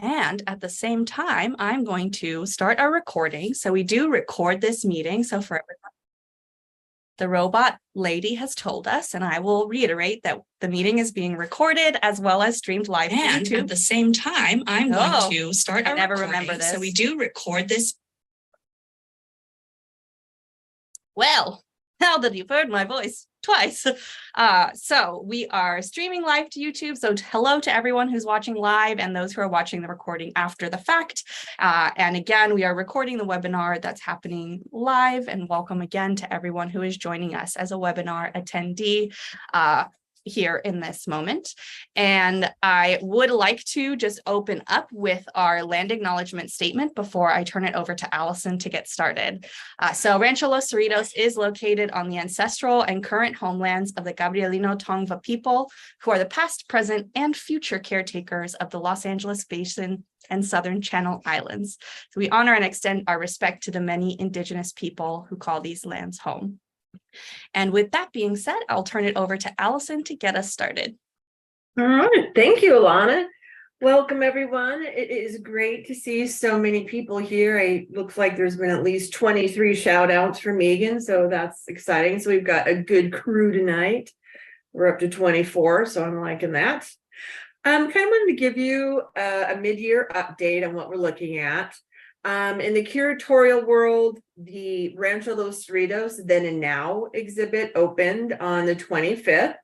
And at the same time, I'm going to start our recording. So we do record this meeting. So for the robot lady has told us, and I will reiterate that the meeting is being recorded as well as streamed live to YouTube. At the same time, I'm going to start our recording. Remember this. So we do record this. Well, now that you've heard my voice twice. So we are streaming live to YouTube. So hello to everyone who's watching live and those who are watching the recording after the fact. And again, we are recording the webinar that's happening live, and welcome again to everyone who is joining us as a webinar attendee here in this moment. And I would like to just open up with our land acknowledgement statement before I turn it over to Allison to get started. So Rancho Los Cerritos is located on the ancestral and current homelands of the Gabrielino Tongva people, who are the past, present, and future caretakers of the Los Angeles Basin and Southern Channel Islands. So we honor and extend our respect to the many Indigenous people who call these lands home. And with that being said, I'll turn it over to Allison to get us started. All right. Thank you, Alana. Welcome, everyone. It is great to see so many people here. It looks like there's been at least 23 shout outs for Megan, so that's exciting. So we've got a good crew tonight. We're up to 24, so I'm liking that. Kind of wanted to give you a mid-year update on what we're looking at. In the curatorial world, the Rancho Los Cerritos Then and Now exhibit opened on the 25th.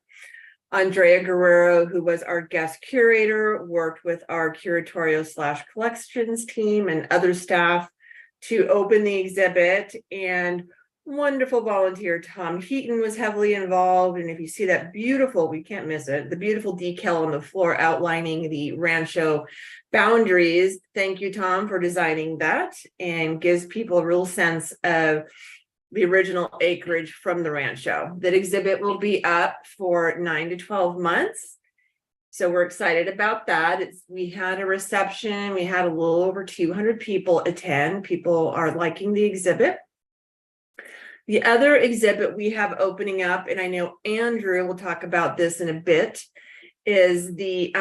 Andrea Guerrero, who was our guest curator, worked with our curatorial/collections team and other staff to open the exhibit, and wonderful volunteer Tom Heaton was heavily involved. And if you see that beautiful, we can't miss it, the beautiful decal on the floor outlining the rancho boundaries. Thank you, Tom, for designing that, and gives people a real sense of the original acreage from the rancho. That exhibit will be up for 9 to 12 months. So we're excited about that. We had a reception. We had a little over 200 people attend. People are liking the exhibit. The other exhibit we have opening up, and I know Andrew will talk about this in a bit, is the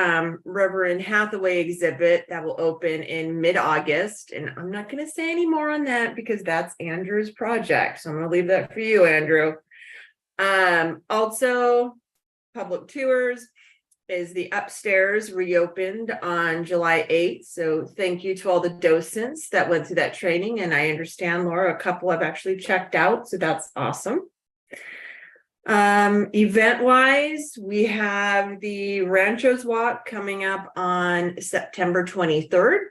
Reverend Hathaway exhibit that will open in mid-August. And I'm not going to say any more on that because that's Andrew's project. So I'm going to leave that for you, Andrew. Also, public tours is the upstairs reopened on July 8th. So thank you to all the docents that went through that training. And I understand, Laura, a couple have actually checked out. So that's awesome. Event-wise, we have the Ranchos Walk coming up on September 23rd.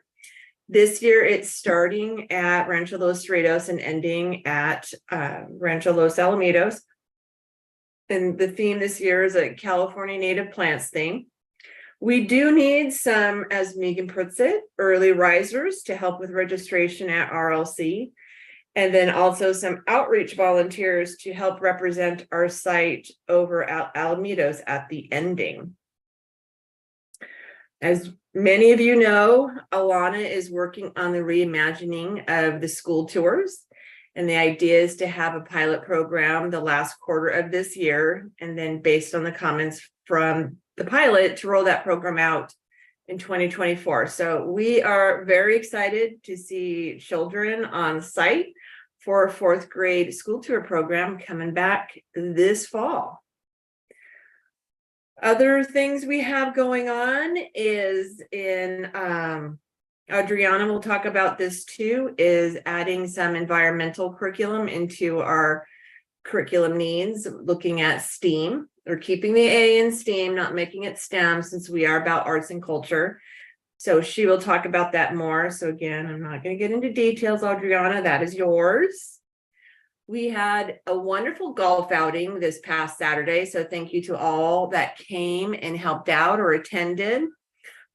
This year, it's starting at Rancho Los Cerritos and ending at Rancho Los Alamitos. And the theme this year is a California native plants theme. We do need some, as Megan puts it, early risers to help with registration at RLC. And then also some outreach volunteers to help represent our site over at Alamitos at the ending. As many of you know, Alana is working on the reimagining of the school tours. And the idea is to have a pilot program the last quarter of this year. And then based on the comments from the pilot, to roll that program out in 2024. So we are very excited to see children on site for a 4th grade school tour program coming back this fall. Other things we have going on is in Adriana will talk about this too, is adding some environmental curriculum into our curriculum needs, looking at STEAM, or keeping the A in STEAM, not making it STEM, since we are about arts and culture. So she will talk about that more. So again, I'm not going to get into details, Adriana, that is yours. We had a wonderful golf outing this past Saturday. So thank you to all that came and helped out or attended.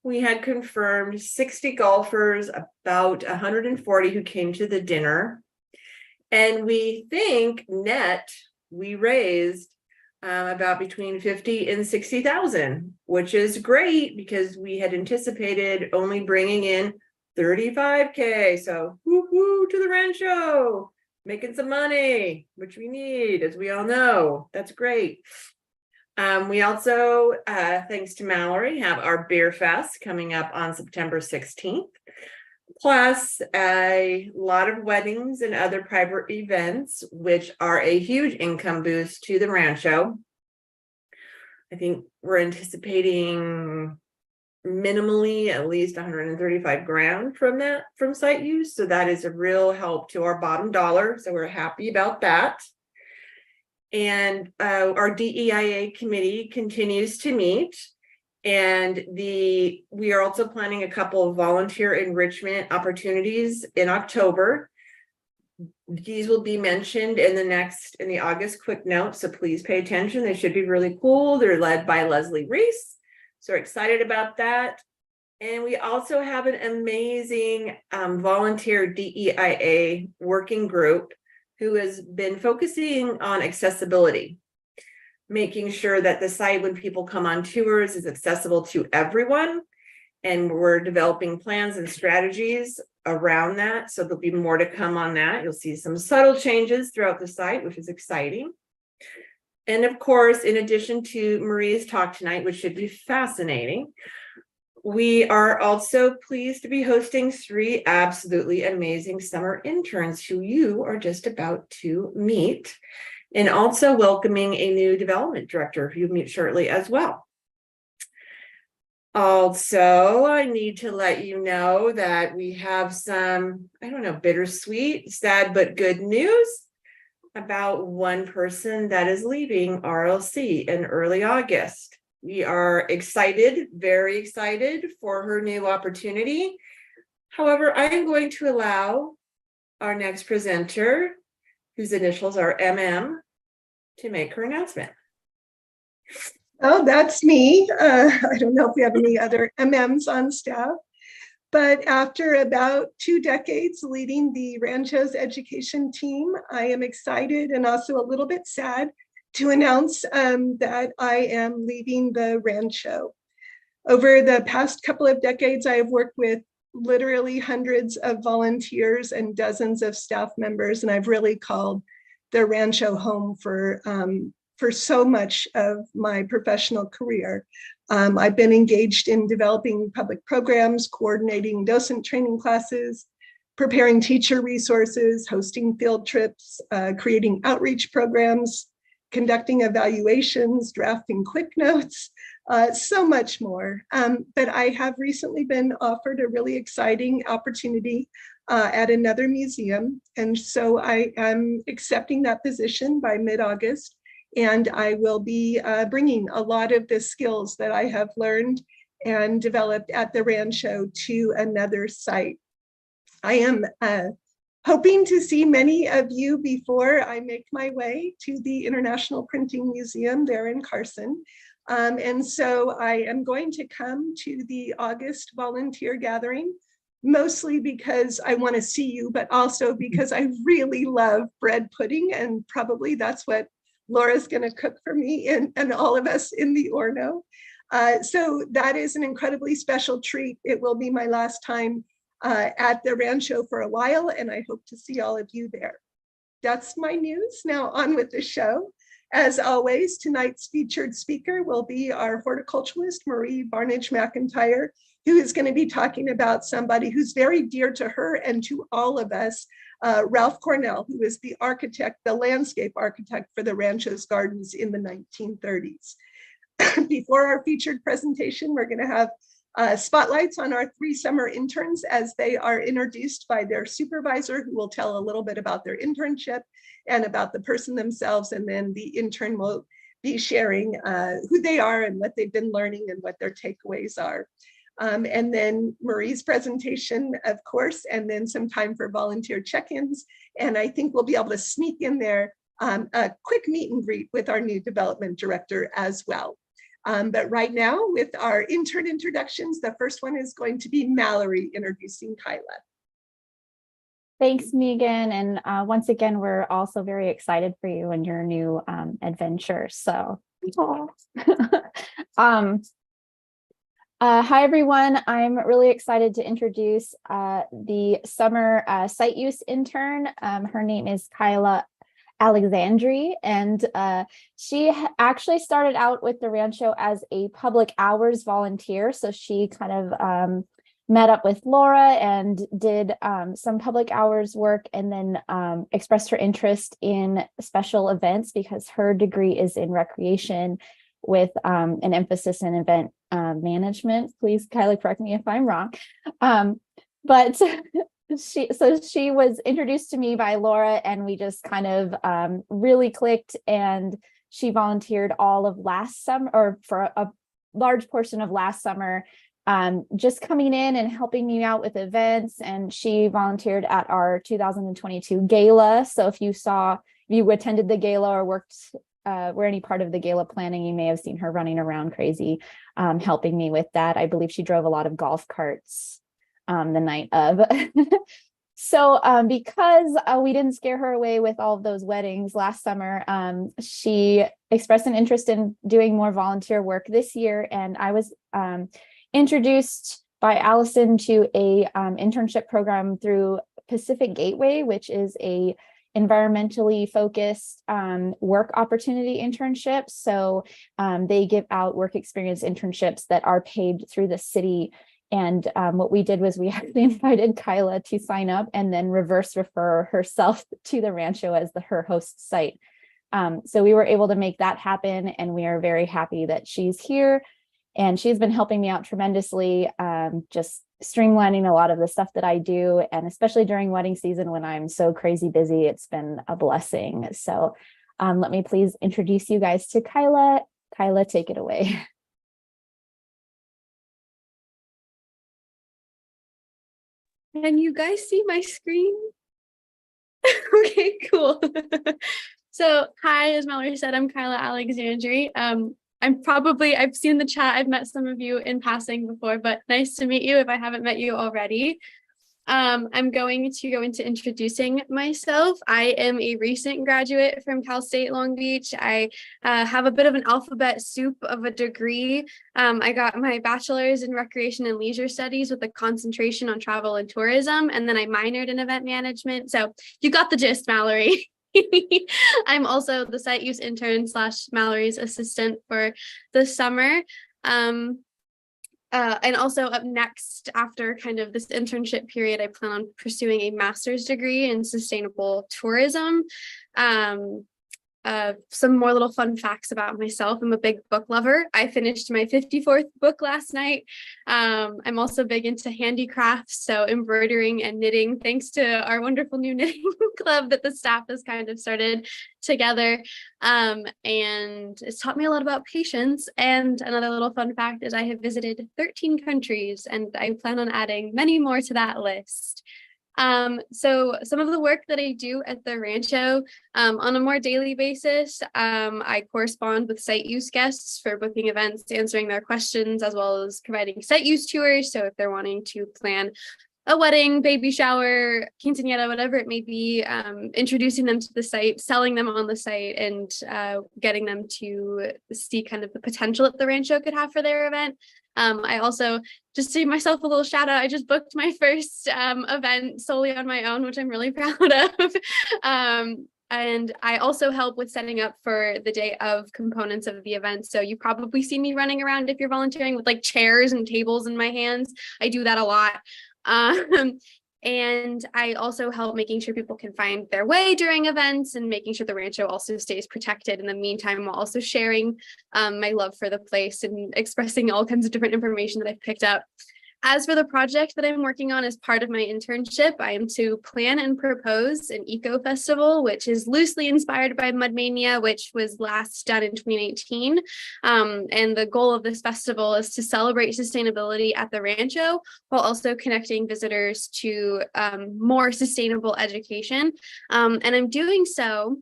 We had confirmed 60 golfers, about 140 who came to the dinner. And we think net, we raised about between 50 and 60,000, which is great because we had anticipated only bringing in 35K. So woo-hoo to the rancho, making some money, which we need, as we all know. That's great. We also, thanks to Mallory, have our Beer Fest coming up on September 16th. Plus a lot of weddings and other private events, which are a huge income boost to the Rancho. I think we're anticipating minimally at least 135 grand from site use. So that is a real help to our bottom dollar. So we're happy about that. And our DEIA committee continues to meet. And we are also planning a couple of volunteer enrichment opportunities in October. These will be mentioned in the August quick note. So please pay attention. They should be really cool. They're led by Leslie Reese. So we're excited about that. And we also have an amazing volunteer DEIA working group who has been focusing on accessibility, making sure that the site, when people come on tours, is accessible to everyone. And we're developing plans and strategies around that. So there'll be more to come on that. You'll see some subtle changes throughout the site, which is exciting. And of course, in addition to Marie's talk tonight, which should be fascinating, we are also pleased to be hosting 3 absolutely amazing summer interns who you are just about to meet, and also welcoming a new development director who you'll meet shortly as well. Also, I need to let you know that we have some, I don't know, bittersweet, sad, but good news about one person that is leaving RLC in early August. We are excited, very excited for her new opportunity. However, I am going to allow our next presenter, whose initials are MM, to make her announcement. Oh, that's me. I don't know if we have any other MMs on staff, but after about 2 decades leading the Rancho's education team, I am excited and also a little bit sad to announce that I am leaving the Rancho. Over the past couple of decades, I have worked with literally hundreds of volunteers and dozens of staff members, and I've really called the Rancho home for so much of my professional career. I've been engaged in developing public programs, coordinating docent training classes, preparing teacher resources, hosting field trips, creating outreach programs, conducting evaluations, drafting quick notes, so much more. But I have recently been offered a really exciting opportunity at another museum. And so I am accepting that position by mid-August. And I will be bringing a lot of the skills that I have learned and developed at the Rancho to another site. I am hoping to see many of you before I make my way to the International Printing Museum there in Carson. And so I am going to come to the August volunteer gathering, mostly because I want to see you, but also because I really love bread pudding, and probably that's what Laura's going to cook for me and all of us in the Orno. So that is an incredibly special treat. It will be my last time at the Rancho for a while, and I hope to see all of you there. That's my news. Now on with the show. As always, tonight's featured speaker will be our horticulturalist, Barnidge-McIntyre, who is going to be talking about somebody who's very dear to her and to all of us, Ralph Cornell, who is the architect, the landscape architect for the Rancho's gardens in the 1930s. Before our featured presentation, we're going to have spotlights on our 3 summer interns as they are introduced by their supervisor, who will tell a little bit about their internship and about the person themselves. And then the intern will be sharing who they are and what they've been learning and what their takeaways are. And then Marie's presentation, of course, and then some time for volunteer check-ins. And I think we'll be able to sneak in there a quick meet and greet with our new development director as well. But right now, with our intern introductions, the first one is going to be Mallory introducing Kyla. Thanks, Megan. And once again, we're also very excited for you and your new adventure. So, hi, everyone. I'm really excited to introduce the summer site use intern. Her name is Kyla Alexandri, and she actually started out with the Rancho as a public hours volunteer. So she kind of met up with Laura and did some public hours work, and then expressed her interest in special events because her degree is in recreation with an emphasis in event management. Please, Kyla, correct me if I'm wrong. But she was introduced to me by Laura, and we just kind of really clicked, and she volunteered all of last summer, or for a large portion of last summer, just coming in and helping me out with events. And she volunteered at our 2022 gala. So if you attended the gala or were any part of the gala planning, you may have seen her running around crazy, helping me with that. I believe she drove a lot of golf carts the night of. So because we didn't scare her away with all of those weddings last summer, she expressed an interest in doing more volunteer work this year. And I was introduced by Allison to a internship program through Pacific Gateway, which is a environmentally focused work opportunity internship. So they give out work experience internships that are paid through the city. And what we did was we actually invited Kyla to sign up and then reverse refer herself to the Rancho as her host site. So we were able to make that happen, and we are very happy that she's here. And she's been helping me out tremendously, just streamlining a lot of the stuff that I do. And especially during wedding season when I'm so crazy busy, it's been a blessing. So let me please introduce you guys to Kyla. Kyla, take it away. Can you guys see my screen? Okay, cool. So, hi, as Mallory said, I'm Kyla Alexandri. I've seen the chat, I've met some of you in passing before, but nice to meet you if I haven't met you already. I'm going to go into introducing myself. I am a recent graduate from Cal State Long Beach. I have a bit of an alphabet soup of a degree. I got my bachelor's in recreation and leisure studies with a concentration on travel and tourism, and then I minored in event management. So you got the gist, Mallory. I'm also the site use intern / Mallory's assistant for the summer. And also up next, after kind of this internship period, I plan on pursuing a master's degree in sustainable tourism. Some more little fun facts about myself. I'm a big book lover. I finished my 54th book last night. I'm also big into handicrafts, so embroidering and knitting, thanks to our wonderful new knitting club that the staff has kind of started together. And it's taught me a lot about patience. And another little fun fact is I have visited 13 countries, and I plan on adding many more to that list. So some of the work that I do at the Rancho on a more daily basis, I correspond with site use guests for booking events, answering their questions, as well as providing site use tours. So if they're wanting to plan a wedding, baby shower, quinceañera, whatever it may be, introducing them to the site, selling them on the site, and getting them to see kind of the potential that the Rancho could have for their event. I also, just to give myself a little shout out, I just booked my first event solely on my own, which I'm really proud of. And I also help with setting up for the day of components of the event. So you probably see me running around if you're volunteering with like chairs and tables in my hands. I do that a lot. And I also help making sure people can find their way during events, and making sure the Rancho also stays protected in the meantime, while also sharing my love for the place and expressing all kinds of different information that I've picked up. As for the project that I'm working on as part of my internship, I am to plan and propose an eco festival, which is loosely inspired by Mudmania, which was last done in 2018. And the goal of this festival is to celebrate sustainability at the Rancho, while also connecting visitors to more sustainable education. And I'm doing so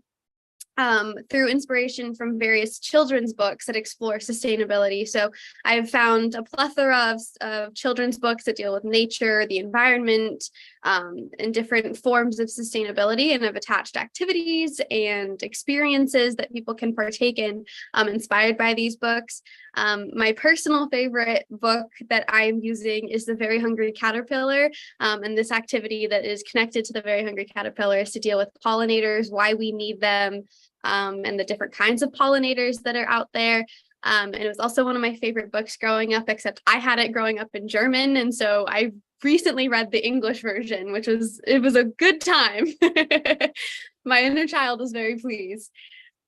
through inspiration from various children's books that explore sustainability. So I've found a plethora of children's books that deal with nature, the environment, and different forms of sustainability, and of attached activities and experiences that people can partake in, inspired by these books. My personal favorite book that I'm using is The Very Hungry Caterpillar. And this activity that is connected to The Very Hungry Caterpillar is to deal with pollinators, why we need them, and the different kinds of pollinators that are out there. And it was also one of my favorite books growing up, except I had it growing up in German. And so I recently read the English version, which was a good time. My inner child was very pleased.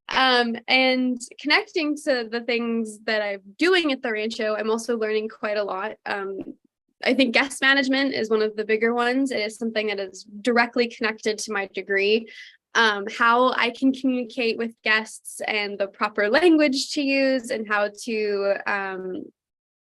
And connecting to the things that I'm doing at the Rancho, I'm also learning quite a lot. I think guest management is one of the bigger ones. It is something that is directly connected to my degree. How I can communicate with guests and the proper language to use, and how to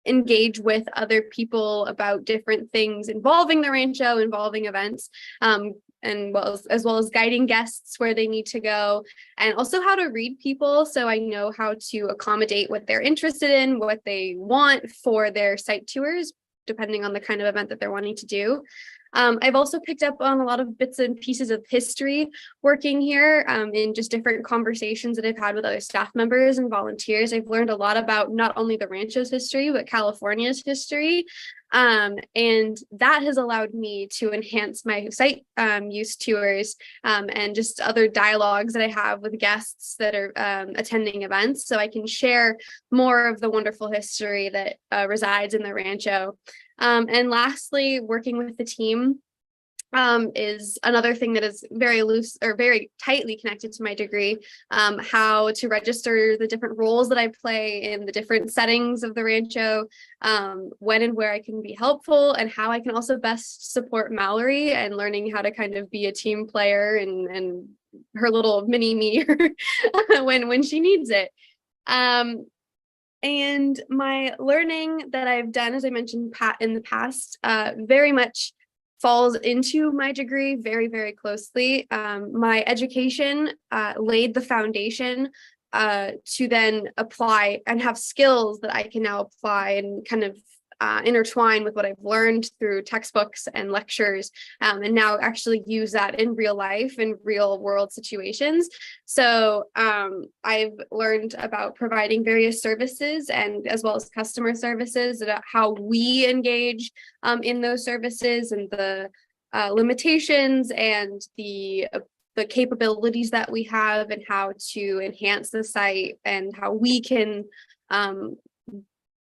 engage with other people about different things involving the Rancho, involving events, and as well as guiding guests where they need to go, and also how to read people, so I know how to accommodate what they're interested in, what they want for their site tours, depending on the kind of event that they're wanting to do. I've also picked up on a lot of bits and pieces of history working here, in just different conversations that I've had with other staff members and volunteers. I've learned a lot about not only the Rancho's history, but California's history. And that has allowed me to enhance my site use tours, and just other dialogues that I have with guests that are attending events, so I can share more of the wonderful history that resides in the Rancho. And lastly, working with the team is another thing that is very loose or very tightly connected to my degree. How to register the different roles that I play in the different settings of the Rancho, when and where I can be helpful, and how I can also best support Mallory, and learning how to kind of be a team player and her little mini me when she needs it. And my learning that I've done, as I mentioned in the past, very much falls into my degree very, very closely. My education laid the foundation to then apply and have skills that I can now apply and kind of intertwine with what I've learned through textbooks and lectures, and now actually use that in real life, in real world situations. So I've learned about providing various services, and as well as customer services, about how we engage in those services, and the limitations and the capabilities that we have, and how to enhance the site, and how we can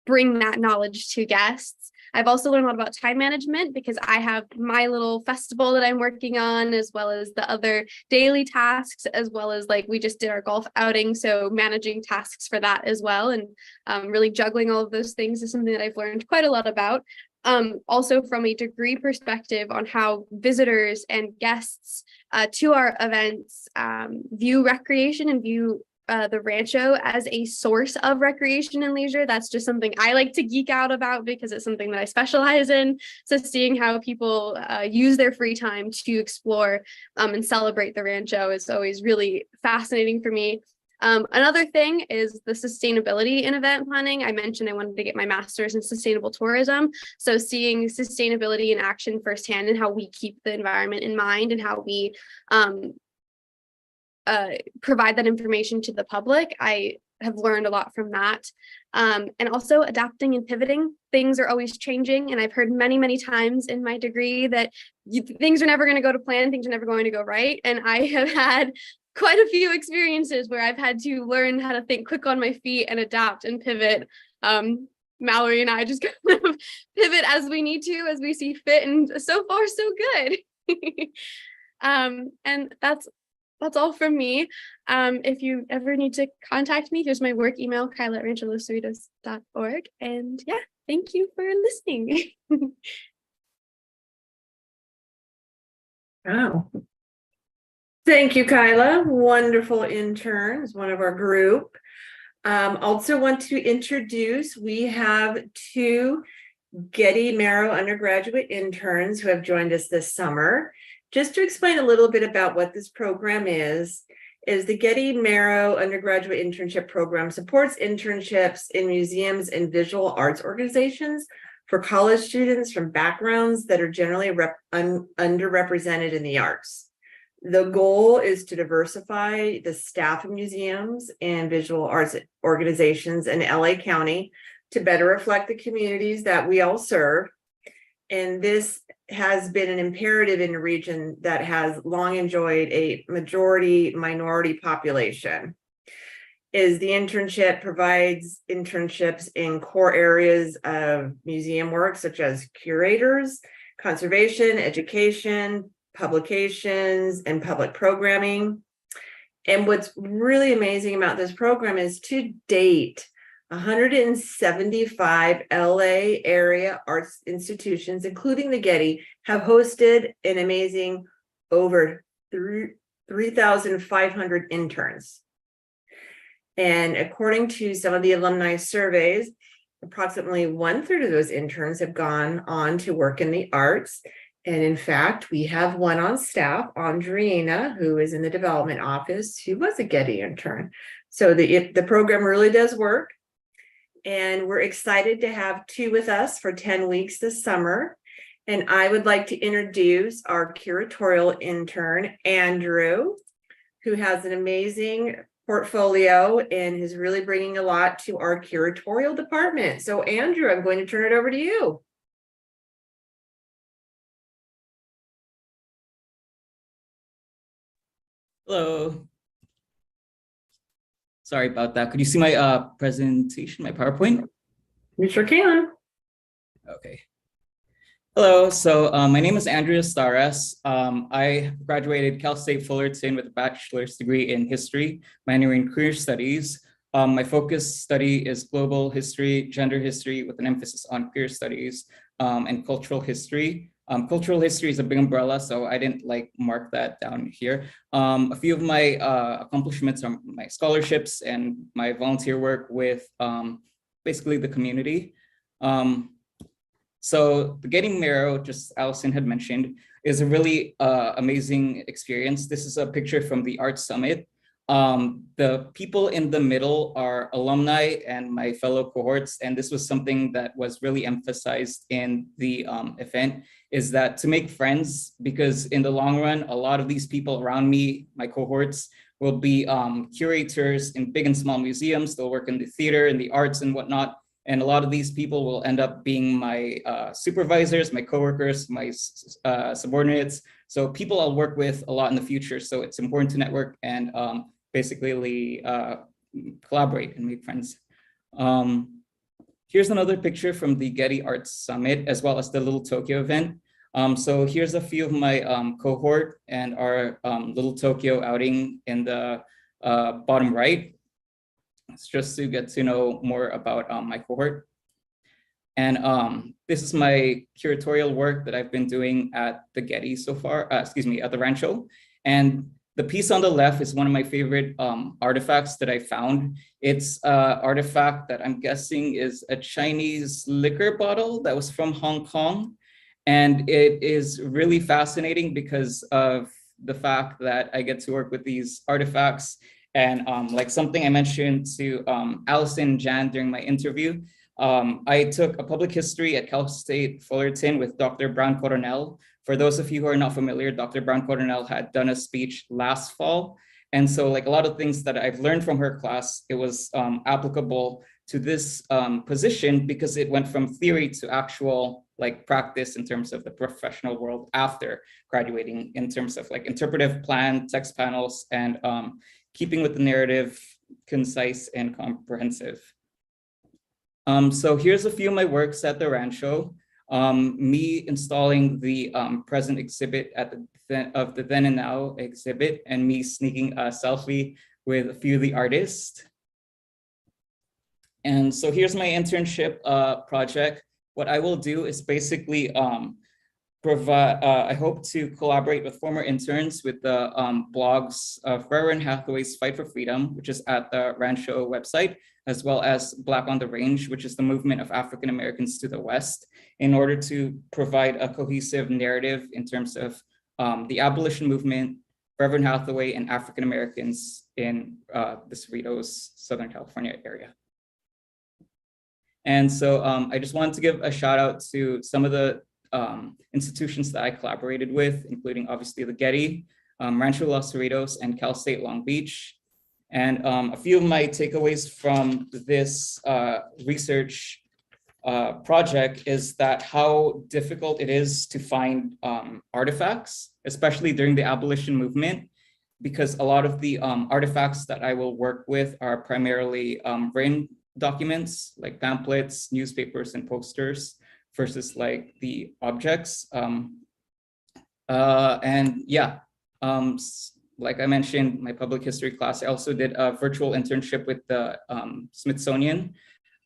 bring that knowledge to guests. I've also learned a lot about time management, because I have my little festival that I'm working on, as well as the other daily tasks, as well as, like, we just did our golf outing, so managing tasks for that as well, and really juggling all of those things is something that I've learned quite a lot about. Also from a degree perspective, on how visitors and guests to our events view recreation and view the Rancho as a source of recreation and leisure. That's just something I like to geek out about, because it's something that I specialize in. So seeing how people use their free time to explore and celebrate the Rancho is always really fascinating for me. Another thing is the sustainability in event planning. I mentioned I wanted to get my master's in sustainable tourism. So seeing sustainability in action firsthand, and how we keep the environment in mind, and how we provide that information to the public, I have learned a lot from that. And also adapting and pivoting. Things are always changing, and I've heard many, many times in my degree that things are never going to go to plan, things are never going to go right. And I have had quite a few experiences where I've had to learn how to think quick on my feet and adapt and pivot. Mallory and I just kind of pivot as we need to, as we see fit, and so far so good. And that's all from me. If you ever need to contact me, here's my work email, kyla@rancholocerritos.org. And yeah, thank you for listening. Wow. Thank you, Kyla. Wonderful intern, is one of our group. Also want to introduce, we have 2 Getty Marrow undergraduate interns who have joined us this summer. Just to explain a little bit about what this program is the Getty Marrow undergraduate internship program supports internships in museums and visual arts organizations for college students from backgrounds that are generally underrepresented in the arts. The goal is to diversify the staff of museums and visual arts organizations in LA County to better reflect the communities that we all serve. And this has been an imperative in a region that has long enjoyed a majority minority population. Is the internship provides internships in core areas of museum work, such as curators, conservation, education, publications, and public programming. And what's really amazing about this program is to date, 175 LA area arts institutions, including the Getty, have hosted an amazing over 3,500 interns. And according to some of the alumni surveys, approximately 1/3 of those interns have gone on to work in the arts. And in fact, we have one on staff, Andreina, who is in the development office, who was a Getty intern. So the program really does work. And we're excited to have 2 with us for 10 weeks this summer. And I would like to introduce our curatorial intern, Andrew, who has an amazing portfolio and is really bringing a lot to our curatorial department. So Andrew, I'm going to turn it over to you. Hello. Sorry about that. Could you see my presentation, my PowerPoint? You sure can. Okay. Hello, so my name is Andrea Staras. I graduated Cal State Fullerton with a bachelor's degree in history, minor in queer studies. My focus study is global history, gender history with an emphasis on queer studies and cultural history. Cultural history is a big umbrella, so I didn't mark that down here. A few of my accomplishments are my scholarships and my volunteer work with basically the community. So the Getty Marrow, just Allison had mentioned, is a really amazing experience. This is a picture from the Art Summit. The people in the middle are alumni and my fellow cohorts, and this was something that was really emphasized in the event, is that to make friends, because in the long run, a lot of these people around me, my cohorts, will be curators in big and small museums. They'll work in the theater and the arts and whatnot. And a lot of these people will end up being my supervisors, my coworkers, my subordinates. So people I'll work with a lot in the future. So it's important to network and basically collaborate and make friends. Here's another picture from the Getty Arts Summit, as well as the Little Tokyo event. So here's a few of my cohort and our Little Tokyo outing in the bottom right. It's just to get to know more about my cohort. And this is my curatorial work that I've been doing at the Getty so far, at the Rancho. And the piece on the left is one of my favorite artifacts that I found. It's an artifact that I'm guessing is a Chinese liquor bottle that was from Hong Kong. And it is really fascinating because of the fact that I get to work with these artifacts. And like something I mentioned to Allison and Jan during my interview, I took a public history at Cal State Fullerton with Dr. Brown Cornell. For those of you who are not familiar, Dr. Brown Cornell had done a speech last fall. And so like a lot of things that I've learned from her class, it was applicable to this position because it went from theory to actual practice in terms of the professional world after graduating, in terms of interpretive plan, text panels, and keeping with the narrative, concise and comprehensive. So here's a few of my works at the Rancho. Me installing the present exhibit at the Then and Now exhibit, and me sneaking a selfie with a few of the artists. And so here's my internship project. What I will do is basically provide, I hope to collaborate with former interns with the blogs of Reverend Hathaway's Fight for Freedom, which is at the Rancho website, as well as Black on the Range, which is the movement of African Americans to the West, in order to provide a cohesive narrative in terms of the abolition movement, Reverend Hathaway, and African Americans in the Cerritos, Southern California area. And so I just wanted to give a shout out to some of the institutions that I collaborated with, including obviously the Getty, Rancho Los Cerritos, and Cal State Long Beach. And a few of my takeaways from this research project is that how difficult it is to find artifacts, especially during the abolition movement, because a lot of the artifacts that I will work with are primarily written documents like pamphlets, newspapers, and posters versus like the objects. And yeah, like I mentioned, my public history class, I also did a virtual internship with the Smithsonian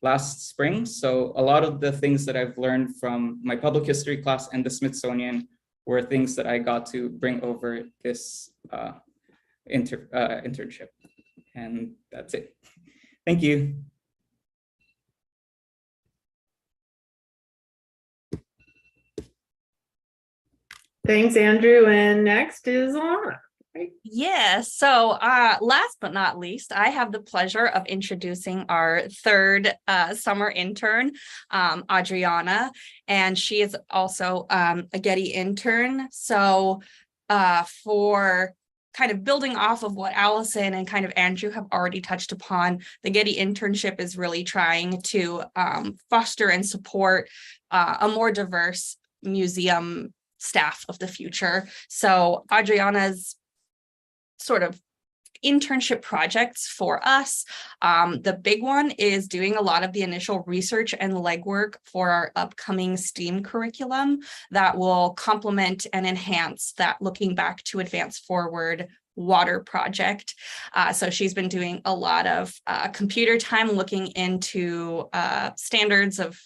last spring. So a lot of the things that I've learned from my public history class and the Smithsonian were things that I got to bring over this internship. And that's it. Thank you. Thanks, Andrew. And next is Alana. Yeah, so last but not least, I have the pleasure of introducing our third summer intern, Adriana, and she is also a Getty intern. So for kind of building off of what Allison and kind of Andrew have already touched upon, the Getty internship is really trying to foster and support a more diverse museum staff of the future. So Adriana's sort of internship projects for us. The big one is doing a lot of the initial research and legwork for our upcoming STEAM curriculum that will complement and enhance that Looking Back to Advance Forward water project. So she's been doing a lot of computer time looking into standards of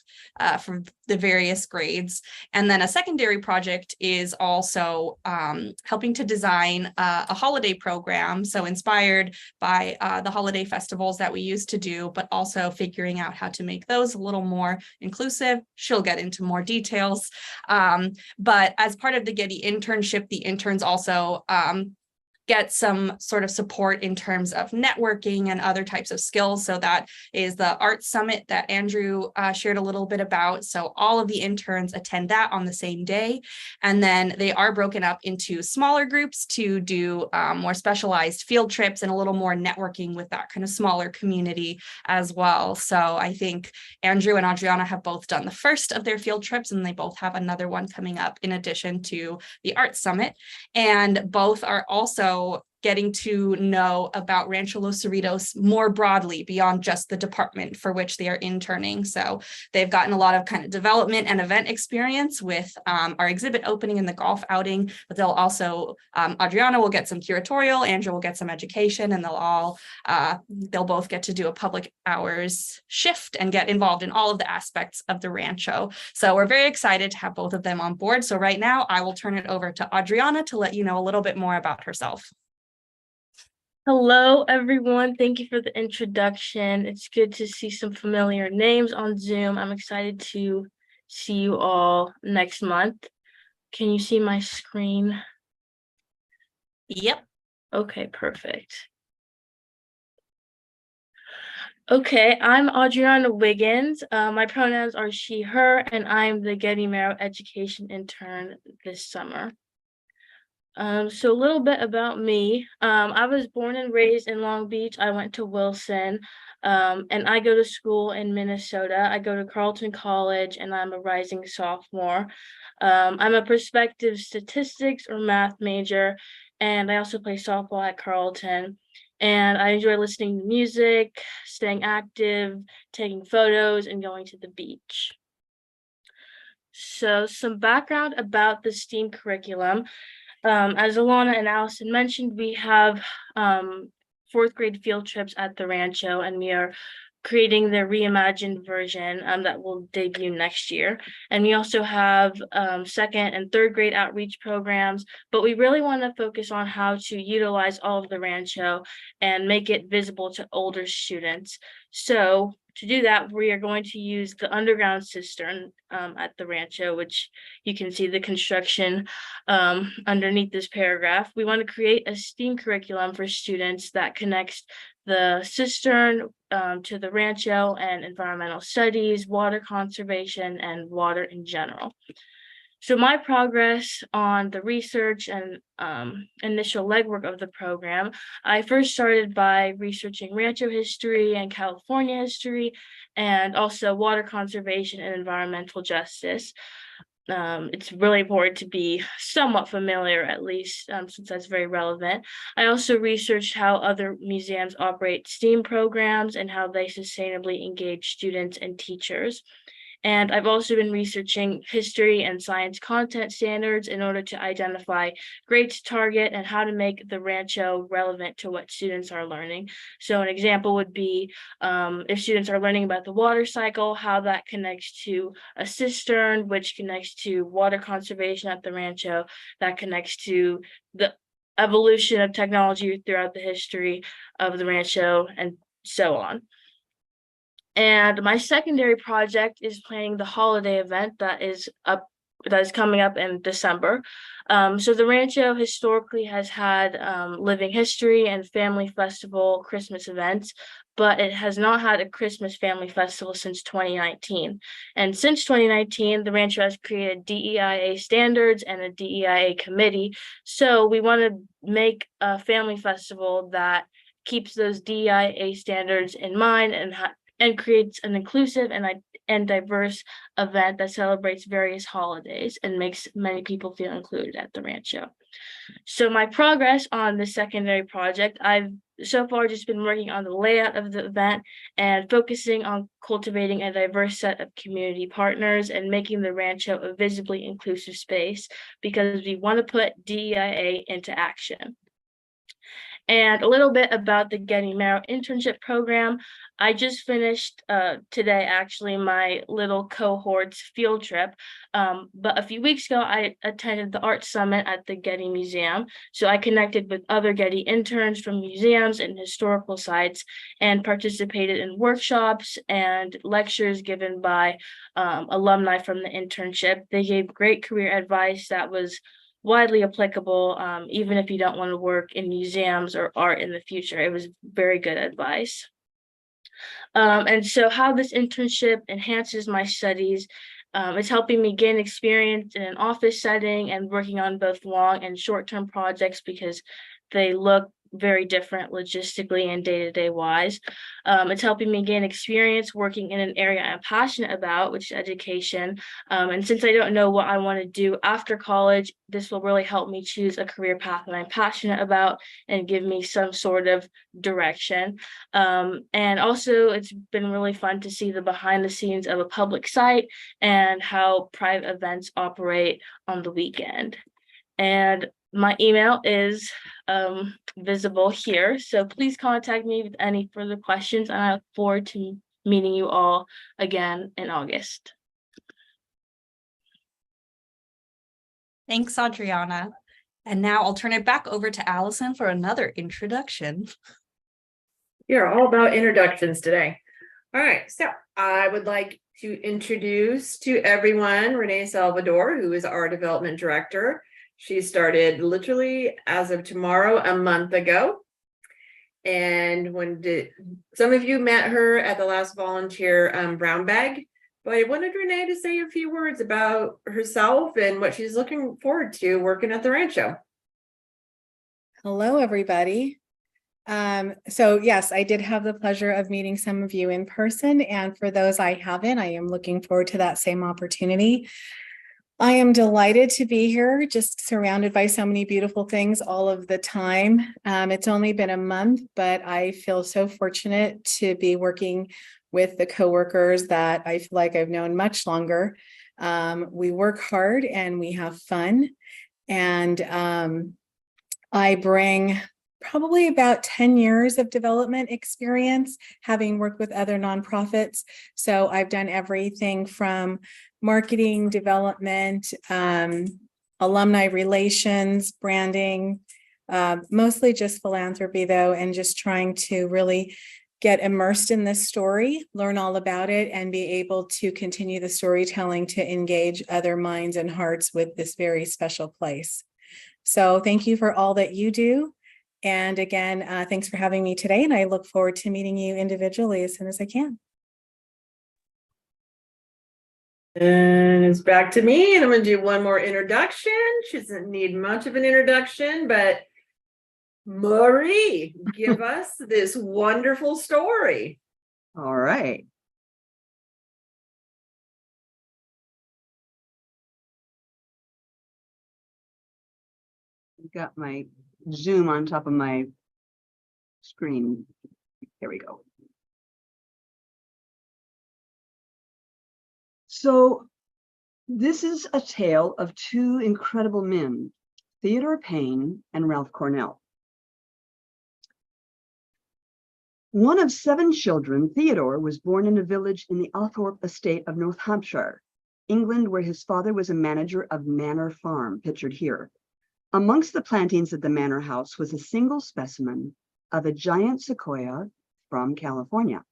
from the various grades. And then a secondary project is also helping to design a holiday program. So inspired by the holiday festivals that we used to do, but also figuring out how to make those a little more inclusive. She'll get into more details. But as part of the Getty internship, the interns also get some sort of support in terms of networking and other types of skills. So that is the Art Summit that Andrew shared a little bit about. So all of the interns attend that on the same day. And then they are broken up into smaller groups to do more specialized field trips and a little more networking with that kind of smaller community as well. So I think Andrew and Adriana have both done the first of their field trips, and they both have another one coming up in addition to the Art Summit. And both are also getting to know about Rancho Los Cerritos more broadly beyond just the department for which they are interning. So they've gotten a lot of kind of development and event experience with our exhibit opening and the golf outing, but they'll also, Adriana will get some curatorial, Andrew will get some education, and they'll both get to do a public hours shift and get involved in all of the aspects of the Rancho. So we're very excited to have both of them on board. So right now I will turn it over to Adriana to let you know a little bit more about herself. Hello, everyone. Thank you for the introduction. It's good to see some familiar names on Zoom. I'm excited to see you all next month. Can you see my screen? Yep. Okay, perfect. Okay, I'm Adriana Wiggins. My pronouns are she, her, and I'm the Getty Merrill Education intern this summer. So a little bit about me. I was born and raised in Long Beach. I went to Wilson, and I go to school in Minnesota. I go to Carleton College, and I'm a rising sophomore. I'm a prospective statistics or math major, and I also play softball at Carleton. And I enjoy listening to music, staying active, taking photos, and going to the beach. So some background about the STEAM curriculum. As Alana and Allison mentioned, we have fourth grade field trips at the Rancho, and we are creating the reimagined version that will debut next year. And we also have second and third grade outreach programs, but we really want to focus on how to utilize all of the Rancho and make it visible to older students. So to do that, we are going to use the underground cistern at the Rancho, which you can see the construction underneath this paragraph. We want to create a STEAM curriculum for students that connects the cistern to the rancho and environmental studies, water conservation, and water in general. So my progress on the research and initial legwork of the program, I first started by researching rancho history and California history, and also water conservation and environmental justice. It's really important to be somewhat familiar, at least, since that's very relevant. I also researched how other museums operate STEAM programs and how they sustainably engage students and teachers. And I've also been researching history and science content standards in order to identify grades to target and how to make the rancho relevant to what students are learning. So an example would be if students are learning about the water cycle, how that connects to a cistern, which connects to water conservation at the rancho, that connects to the evolution of technology throughout the history of the rancho, and so on. And my secondary project is planning the holiday event that is coming up in December. So the rancho historically has had living history and family festival Christmas events, but it has not had a Christmas family festival since 2019. And since 2019, the rancho has created DEIA standards and a DEIA committee. So we want to make a family festival that keeps those DEIA standards in mind and creates an inclusive and diverse event that celebrates various holidays and makes many people feel included at the rancho. So my progress on the secondary project, I've so far just been working on the layout of the event and focusing on cultivating a diverse set of community partners and making the rancho a visibly inclusive space, because we want to put DEIA into action. And a little bit about the Getty Merrill internship program. I just finished today, actually, my little cohorts field trip. But a few weeks ago, I attended the Art Summit at the Getty Museum. So I connected with other Getty interns from museums and historical sites and participated in workshops and lectures given by alumni from the internship. They gave great career advice that was widely applicable, even if you don't want to work in museums or art in the future. It was very good advice. And so how this internship enhances my studies, it's helping me gain experience in an office setting and working on both long and short-term projects, because they look very different logistically and day-to-day wise. It's helping me gain experience working in an area I'm passionate about, which is education. And since I don't know what I want to do after college, this will really help me choose a career path that I'm passionate about and give me some sort of direction. And also, it's been really fun to see the behind the scenes of a public site and how private events operate on the weekend. And my email is visible here, so please contact me with any further questions, and I look forward to meeting you all again in August. Thanks, Adriana. And now I'll turn it back over to Allison for another introduction. You're all about introductions today. All right, so I would like to introduce to everyone Renee Salvador, who is our development director. She started literally as of tomorrow, a month ago. And some of you met her at the last volunteer brown bag, but I wanted Renee to say a few words about herself and what she's looking forward to working at the rancho. Hello, everybody. So yes, I did have the pleasure of meeting some of you in person, and for those I haven't, I am looking forward to that same opportunity. I am delighted to be here, just surrounded by so many beautiful things all of the time. It's only been a month, but I feel so fortunate to be working with the coworkers that I feel like I've known much longer. We work hard and we have fun. And I bring probably about 10 years of development experience, having worked with other nonprofits. So I've done everything from marketing, development, alumni relations, branding, mostly just philanthropy though, and just trying to really get immersed in this story, learn all about it, and be able to continue the storytelling to engage other minds and hearts with this very special place. So thank you for all that you do. And again, thanks for having me today, and I look forward to meeting you individually as soon as I can. And it's back to me, and I'm going to do one more introduction. She doesn't need much of an introduction, but Marie, give us this wonderful story. All right. I've got my Zoom on top of my screen. There we go. So this is a tale of two incredible men, Theodore Payne and Ralph Cornell. One of 7 children, Theodore was born in a village in the Althorpe estate of North Hampshire, England, where his father was a manager of Manor Farm, pictured here. Amongst the plantings at the manor house was a single specimen of a giant sequoia from California.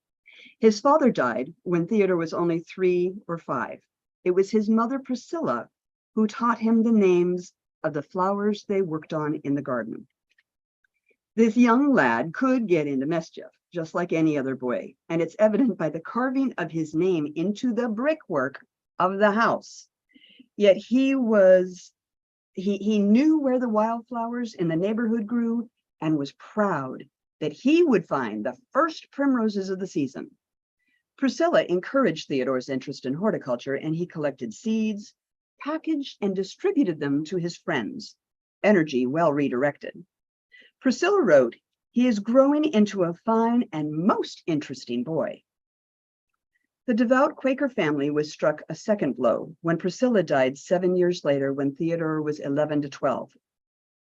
His father died when Theodore was only 3 or 5. It was his mother, Priscilla, who taught him the names of the flowers they worked on in the garden. This young lad could get into mischief, just like any other boy, and it's evident by the carving of his name into the brickwork of the house. Yet he knew where the wildflowers in the neighborhood grew and was proud that he would find the first primroses of the season. Priscilla encouraged Theodore's interest in horticulture, and he collected seeds, packaged and distributed them to his friends, energy well redirected. Priscilla wrote, "He is growing into a fine and most interesting boy." The devout Quaker family was struck a second blow when Priscilla died 7 years later, when Theodore was 11 to 12.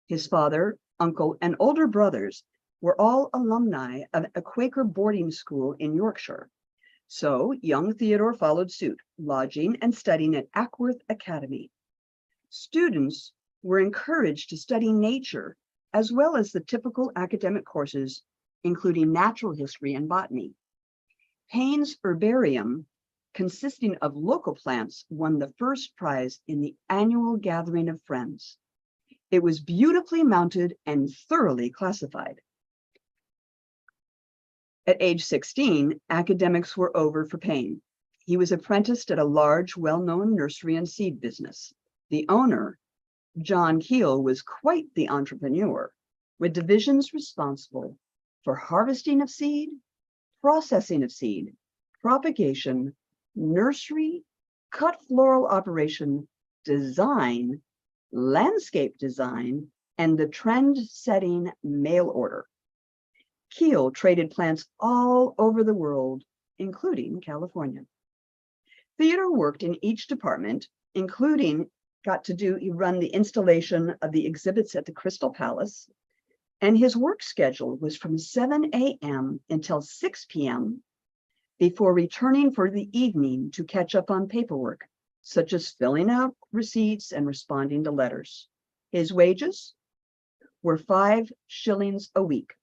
His father, uncle, and older brothers were all alumni of a Quaker boarding school in Yorkshire. So young Theodore followed suit, lodging and studying at Ackworth Academy. Students were encouraged to study nature, as well as the typical academic courses, including natural history and botany. Payne's herbarium, consisting of local plants, won the first prize in the annual gathering of friends. It was beautifully mounted and thoroughly classified. At age 16, academics were over for Payne. He was apprenticed at a large, well-known nursery and seed business. The owner, John Keel, was quite the entrepreneur, with divisions responsible for harvesting of seed, processing of seed, propagation, nursery, cut floral operation, design, landscape design, and the trend-setting mail order. Keel traded plants all over the world, including California. Theodore worked in each department, including he run the installation of the exhibits at the Crystal Palace, and his work schedule was from 7 a.m. until 6 p.m. before returning for the evening to catch up on paperwork, such as filling out receipts and responding to letters. His wages were 5 shillings a week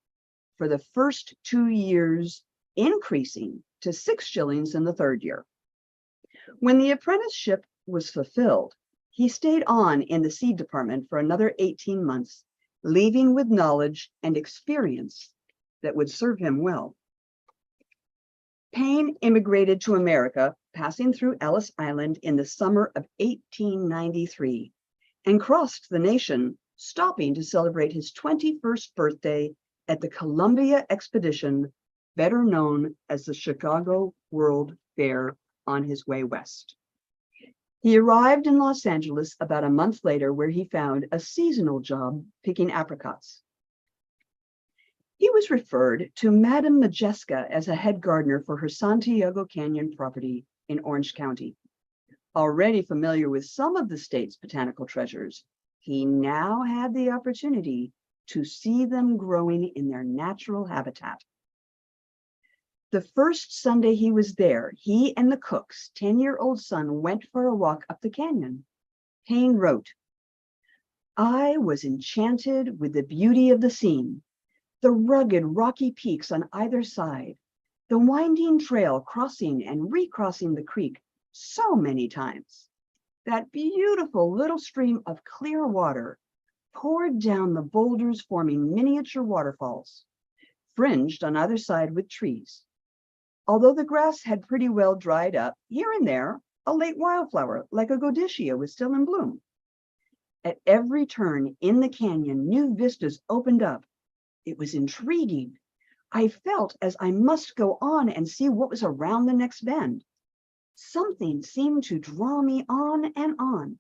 for the first 2 years, increasing to 6 shillings in the 3rd year. When the apprenticeship was fulfilled, he stayed on in the seed department for another 18 months, leaving with knowledge and experience that would serve him well. Payne immigrated to America, passing through Ellis Island in the summer of 1893, and crossed the nation, stopping to celebrate his 21st birthday at the Columbia Expedition, better known as the Chicago World Fair, on his way west. He arrived in Los Angeles about a month later, where he found a seasonal job picking apricots. He was referred to Madame Majeska as a head gardener for her Santiago Canyon property in Orange County. Already familiar with some of the state's botanical treasures, he now had the opportunity to see them growing in their natural habitat. The first Sunday he was there, he and the cook's 10-year-old son went for a walk up the canyon. Payne wrote, "I was enchanted with the beauty of the scene, the rugged rocky peaks on either side, the winding trail crossing and recrossing the creek so many times, that beautiful little stream of clear water poured down the boulders, forming miniature waterfalls, fringed on either side with trees. Although the grass had pretty well dried up, here and there, a late wildflower like a godicia was still in bloom. At every turn in the canyon, new vistas opened up. It was intriguing. I felt as I must go on and see what was around the next bend. Something seemed to draw me on and on.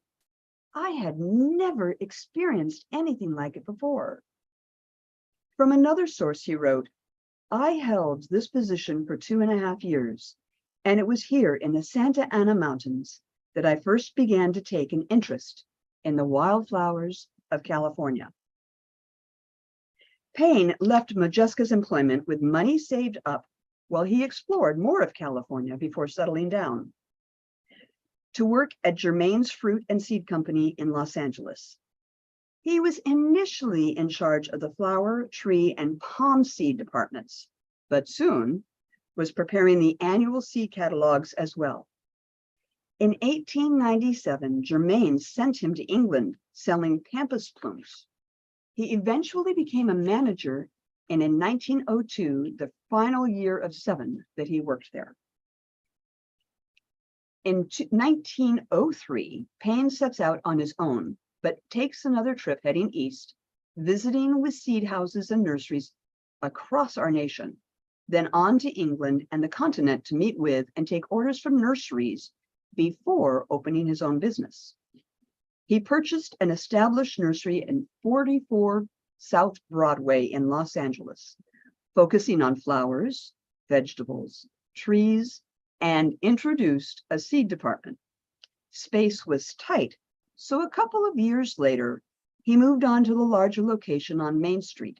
I had never experienced anything like it before. From another source, he wrote, I held this position for 2.5 years, and it was here in the Santa Ana Mountains that I first began to take an interest in the wildflowers of California. Payne left Modjeska's employment with money saved up while he explored more of California before settling down to work at Germain's Fruit and Seed Company in Los Angeles. He was initially in charge of the flower, tree, and palm seed departments, but soon was preparing the annual seed catalogs as well. In 1897, Germain sent him to England selling pampas plumes. He eventually became a manager, and in 1902, the final year of 7 that he worked there. In 1903, Payne sets out on his own, but takes another trip heading east, visiting with seed houses and nurseries across our nation, then on to England and the continent to meet with and take orders from nurseries before opening his own business. He purchased an established nursery in 44 South Broadway in Los Angeles, focusing on flowers, vegetables, trees, and introduced a seed department. Space was tight, so a couple of years later, he moved on to the larger location on Main Street.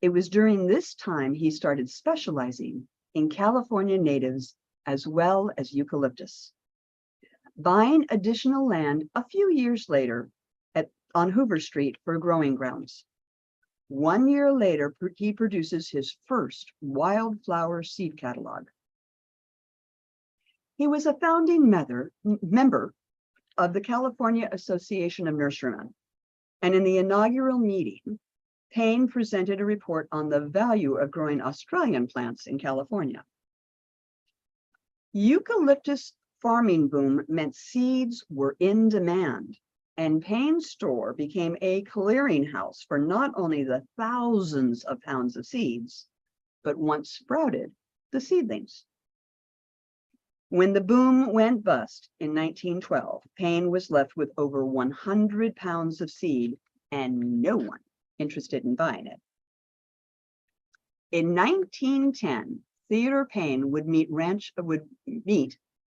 It was during this time he started specializing in California natives as well as eucalyptus, buying additional land a few years later on Hoover Street for growing grounds. 1 year later, he produces his first wildflower seed catalog. He was a founding member of the California Association of Nurserymen, and in the inaugural meeting, Payne presented a report on the value of growing Australian plants in California. Eucalyptus farming boom meant seeds were in demand, and Payne's store became a clearinghouse for not only the thousands of pounds of seeds, but once sprouted, the seedlings. When the boom went bust in 1912, Payne was left with over 100 pounds of seed and no one interested in buying it. In 1910, Theodore Payne would meet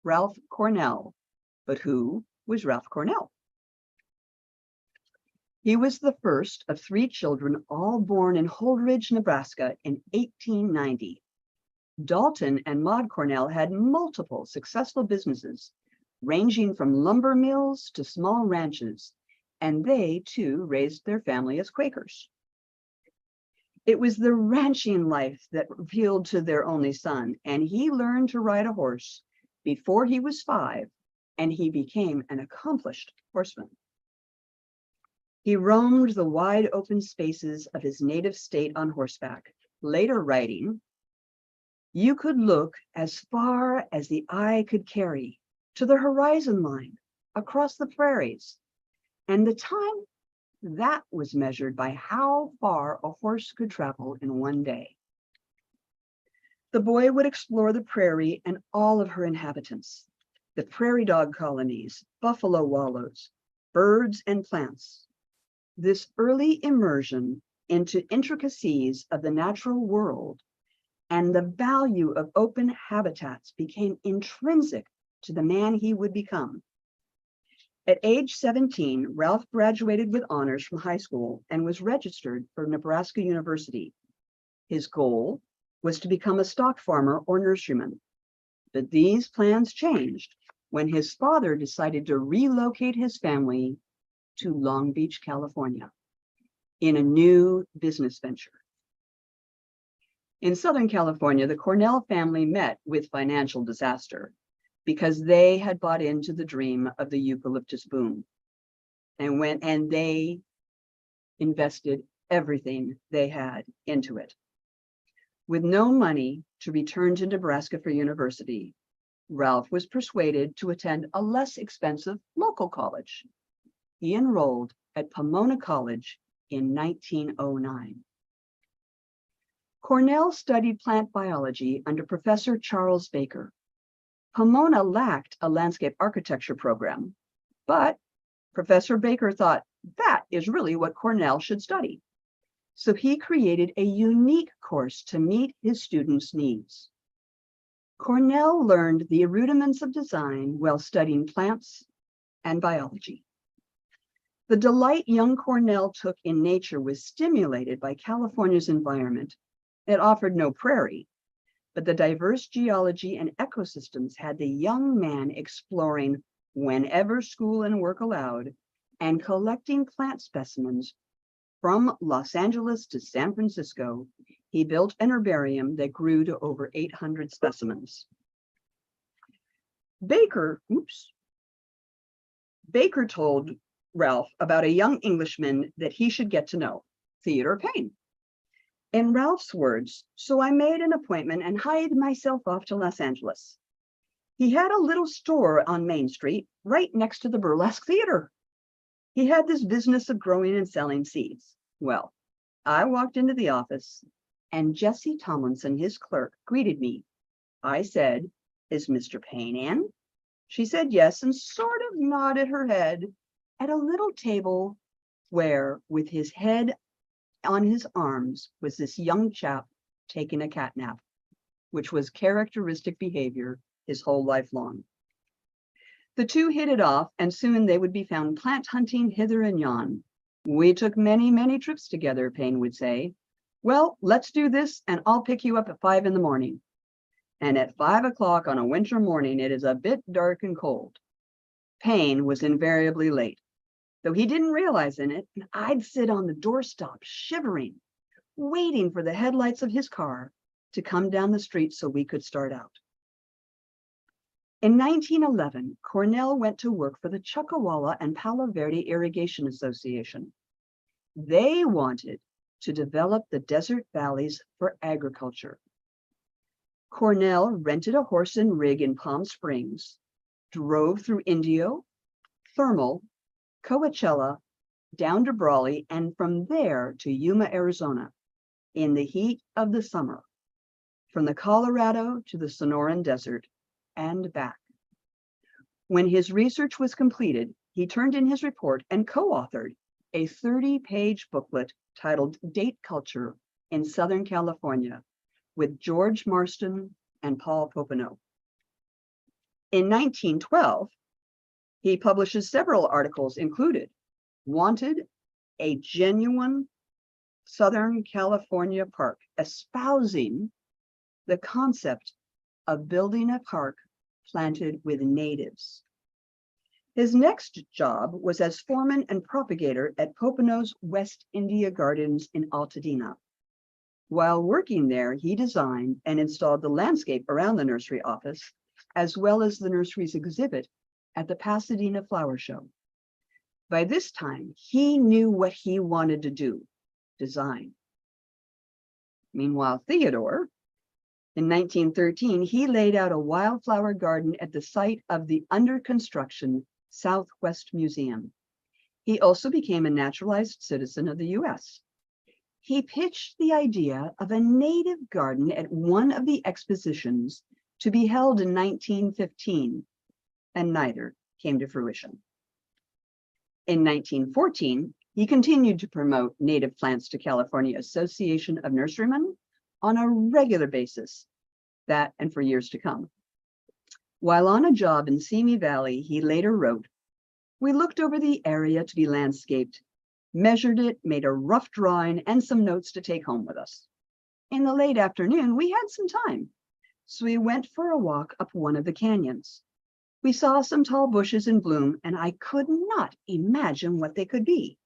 Ralph Cornell, but who was Ralph Cornell? He was the first of 3 children, all born in Holdridge, Nebraska in 1890. Dalton and Maud Cornell had multiple successful businesses, ranging from lumber mills to small ranches, and they too raised their family as Quakers. It was the ranching life that appealed to their only son, and he learned to ride a horse before he was 5, and he became an accomplished horseman. He roamed the wide open spaces of his native state on horseback, later writing, "You could look as far as the eye could carry to the horizon line across the prairies, and the time that was measured by how far a horse could travel in one day." The boy would explore the prairie and all of her inhabitants, the prairie dog colonies, buffalo wallows, birds, and plants. This early immersion into intricacies of the natural world and the value of open habitats became intrinsic to the man he would become. At age 17, Ralph graduated with honors from high school and was registered for Nebraska University. His goal was to become a stock farmer or nurseryman, but these plans changed when his father decided to relocate his family to Long Beach, California, in a new business venture. In Southern California, the Cornell family met with financial disaster because they had bought into the dream of the eucalyptus boom. And they invested everything they had into it. With no money to return to Nebraska for university, Ralph was persuaded to attend a less expensive local college. He enrolled at Pomona College in 1909. Cornell studied plant biology under Professor Charles Baker. Pomona lacked a landscape architecture program, but Professor Baker thought that is really what Cornell should study. So he created a unique course to meet his students' needs. Cornell learned the rudiments of design while studying plants and biology. The delight young Cornell took in nature was stimulated by California's environment. It offered no prairie, but the diverse geology and ecosystems had the young man exploring whenever school and work allowed and collecting plant specimens. From Los Angeles to San Francisco, he built an herbarium that grew to over 800 specimens. Baker told Ralph about a young Englishman that he should get to know, Theodore Payne. In Ralph's words, so I made an appointment and hied myself off to Los Angeles. He had a little store on Main Street, right next to the Burlesque Theater. He had this business of growing and selling seeds. Well, I walked into the office and Jessie Tomlinson, his clerk, greeted me. I said, "Is Mr. Payne in?" She said yes and sort of nodded her head at a little table where, with his head on his arms, was this young chap taking a cat nap, which was characteristic behavior his whole life long. The two hit it off, and soon they would be found plant hunting hither and yon. We took many, many trips together, Payne would say. Well, let's do this, and I'll pick you up at 5 in the morning. And at 5 o'clock on a winter morning, it is a bit dark and cold. Payne was invariably late, though he didn't realize it, and I'd sit on the doorstep shivering, waiting for the headlights of his car to come down the street so we could start out. In 1911, Cornell went to work for the Chuckawalla and Palo Verde Irrigation Association. They wanted to develop the desert valleys for agriculture. Cornell rented a horse and rig in Palm Springs, drove through Indio, Thermal, Coachella, down to Brawley, and from there to Yuma, Arizona, in the heat of the summer, from the Colorado to the Sonoran Desert, and back. When his research was completed, he turned in his report and co-authored a 30-page booklet titled Date Culture in Southern California with George Marston and Paul Popenoe. In 1912, he publishes several articles included Wanted, a genuine Southern California park, espousing the concept of building a park planted with natives. His next job was as foreman and propagator at Popenoe's West India Gardens in Altadena. While working there, he designed and installed the landscape around the nursery office, as well as the nursery's exhibit at the Pasadena Flower Show. By this time, he knew what he wanted to do, design. Meanwhile, Theodore, in 1913, he laid out a wildflower garden at the site of the under construction Southwest Museum. He also became a naturalized citizen of the US. He pitched the idea of a native garden at one of the expositions to be held in 1915, and neither came to fruition. In 1914, he continued to promote native plants to California Association of Nurserymen on a regular basis, that and for years to come. While on a job in Simi Valley, he later wrote, "We looked over the area to be landscaped, measured it, made a rough drawing and some notes to take home with us. In the late afternoon, we had some time, so we went for a walk up one of the canyons. We saw some tall bushes in bloom, and I could not imagine what they could be.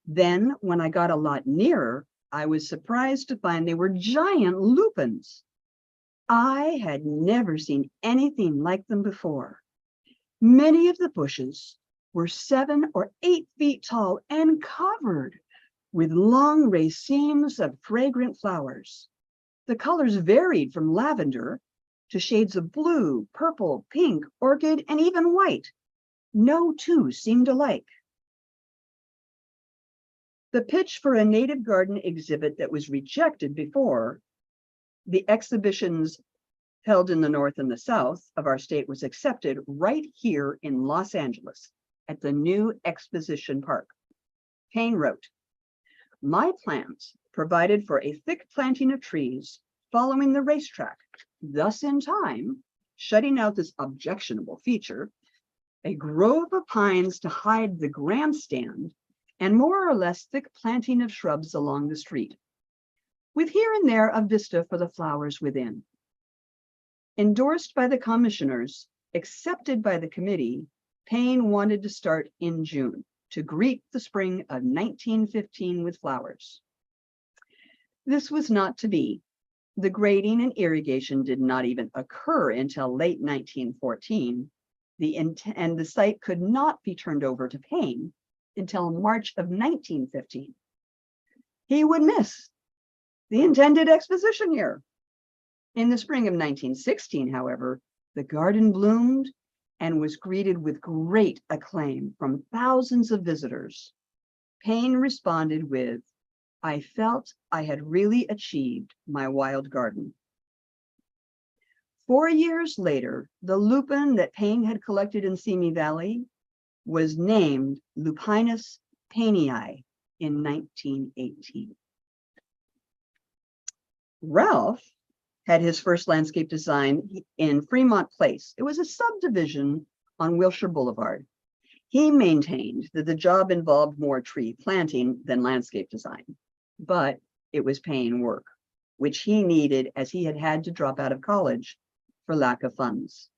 Then, when I got a lot nearer, I was surprised to find they were giant lupins. I had never seen anything like them before. Many of the bushes were 7 or 8 feet tall and covered with long racemes of fragrant flowers. The colors varied from lavender to shades of blue, purple, pink, orchid, and even white. No two seemed alike. The pitch for a native garden exhibit that was rejected before the exhibitions held in the north and the south of our state was accepted right here in Los Angeles at the new Exposition Park. Payne wrote, "My plans provided for a thick planting of trees following the racetrack, thus in time shutting out this objectionable feature, a grove of pines to hide the grandstand, and more or less thick planting of shrubs along the street, with here and there a vista for the flowers within." Endorsed by the commissioners, accepted by the committee, Payne wanted to start in June to greet the spring of 1915 with flowers. This was not to be. The grading and irrigation did not even occur until late 1914, and the site could not be turned over to Payne until March of 1915. He would miss the intended exposition year. In the spring of 1916, however, the garden bloomed and was greeted with great acclaim from thousands of visitors. Payne responded with, "I felt I had really achieved my wild garden." 4 years later, the lupin that Payne had collected in Simi Valley was named Lupinus paynii in 1918. Ralph had his first landscape design in Fremont Place. It was a subdivision on Wilshire Boulevard. He maintained that the job involved more tree planting than landscape design, but it was Payne work, which he needed as he had to drop out of college for lack of funds.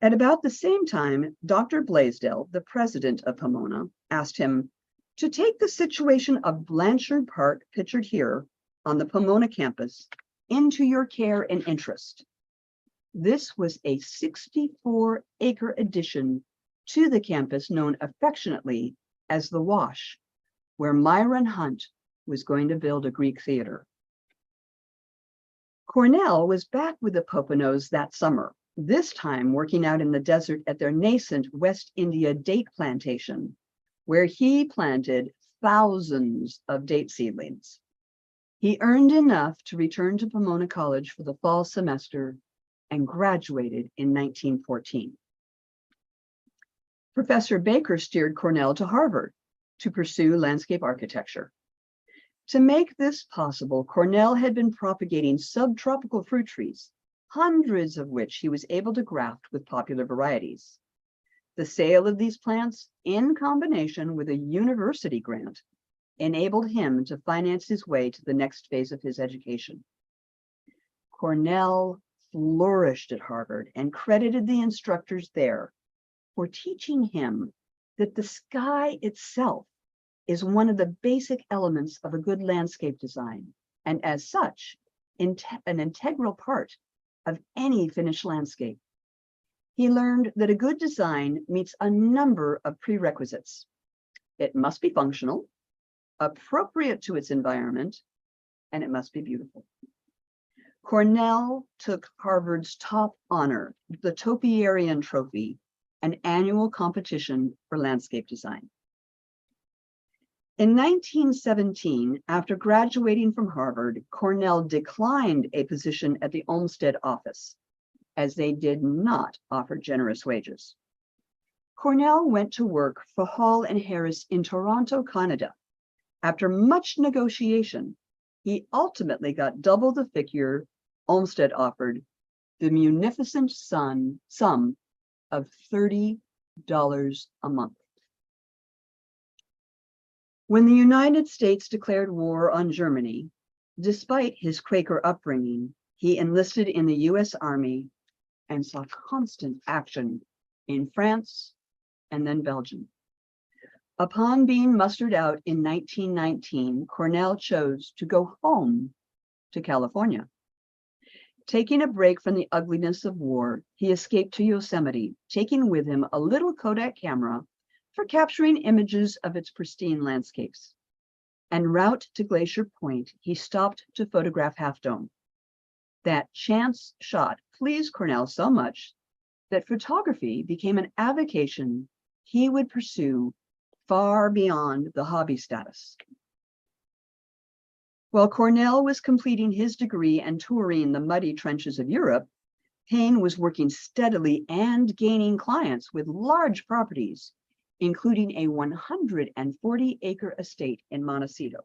At about the same time, Dr. Blaisdell, the president of Pomona, asked him to take the situation of Blanchard Park, pictured here on the Pomona campus, into your care and interest. This was a 64-acre addition to the campus known affectionately as the Wash, where Myron Hunt was going to build a Greek theater. Cornell was back with the Poconos that summer, this time working out in the desert at their nascent West India date plantation, where he planted thousands of date seedlings. He earned enough to return to Pomona College for the fall semester and graduated in 1914. Professor Baker steered Cornell to Harvard to pursue landscape architecture. To make this possible, Cornell had been propagating subtropical fruit trees, hundreds of which he was able to graft with popular varieties. The sale of these plants, in combination with a university grant, enabled him to finance his way to the next phase of his education. Cornell flourished at Harvard and credited the instructors there for teaching him that the sky itself is one of the basic elements of a good landscape design, and as such, an integral part of any finished landscape. He learned that a good design meets a number of prerequisites. It must be functional, appropriate to its environment, and it must be beautiful. Cornell took Harvard's top honor, the Topiarian Trophy, an annual competition for landscape design. In 1917, after graduating from Harvard, Cornell declined a position at the Olmsted office, as they did not offer generous wages. Cornell went to work for Hall and Harris in Toronto, Canada. After much negotiation, he ultimately got double the figure Olmsted offered, the munificent sum of $30 a month. When the United States declared war on Germany, despite his Quaker upbringing, he enlisted in the U.S. Army and saw constant action in France and then Belgium. Upon being mustered out in 1919, Cornell chose to go home to California. Taking a break from the ugliness of war, he escaped to Yosemite, taking with him a little Kodak camera for capturing images of its pristine landscapes. En route to Glacier Point, he stopped to photograph Half Dome. That chance shot pleased Cornell so much that photography became an avocation he would pursue far beyond the hobby status. While Cornell was completing his degree and touring the muddy trenches of Europe, Payne was working steadily and gaining clients with large properties, including a 140-acre estate in Montecito.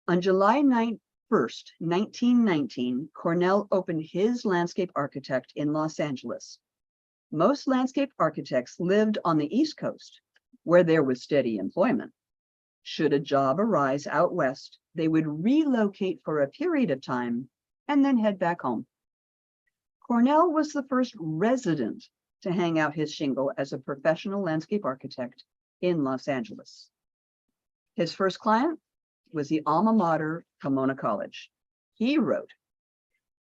On July 1st, 1919, Cornell opened his landscape architect in Los Angeles. Most landscape architects lived on the East Coast, where there was steady employment. Should a job arise out west, they would relocate for a period of time and then head back home. Cornell was the first resident to hang out his shingle as a professional landscape architect in Los Angeles. His first client was the alma mater, Pomona College. He wrote,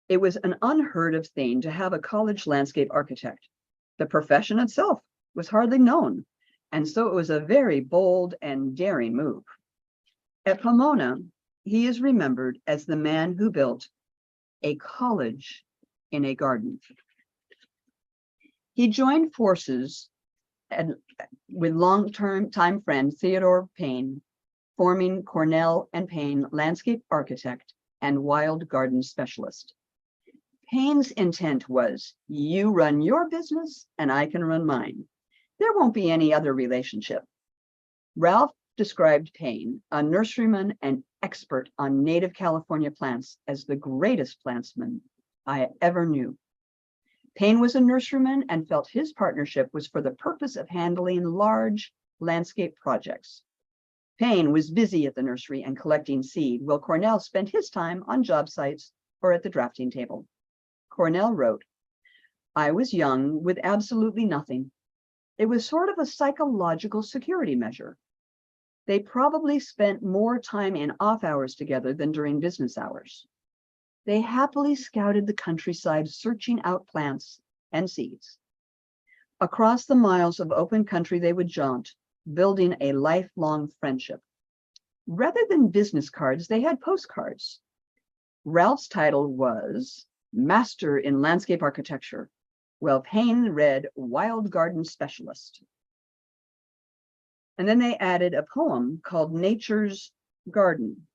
"It was an unheard of thing to have a college landscape architect. The profession itself was hardly known, and so it was a very bold and daring move." At Pomona, he is remembered as the man who built a college in a garden. He joined forces with long-term friend Theodore Payne, forming Cornell and Payne landscape architect and wild garden specialist. Payne's intent was, you run your business and I can run mine. There won't be any other relationship. Ralph described Payne, a nurseryman and expert on native California plants, as the greatest plantsman I ever knew. Payne was a nurseryman and felt his partnership was for the purpose of handling large landscape projects. Payne was busy at the nursery and collecting seed, while Cornell spent his time on job sites or at the drafting table. Cornell wrote, "I was young with absolutely nothing. It was sort of a psychological security measure. They probably spent more time in off hours together than during business hours. They happily scouted the countryside, searching out plants and seeds. Across the miles of open country they would jaunt, building a lifelong friendship. Rather than business cards, they had postcards. Ralph's title was Master in Landscape Architecture, while Payne read Wild Garden Specialist." And then they added a poem called Nature's Garden.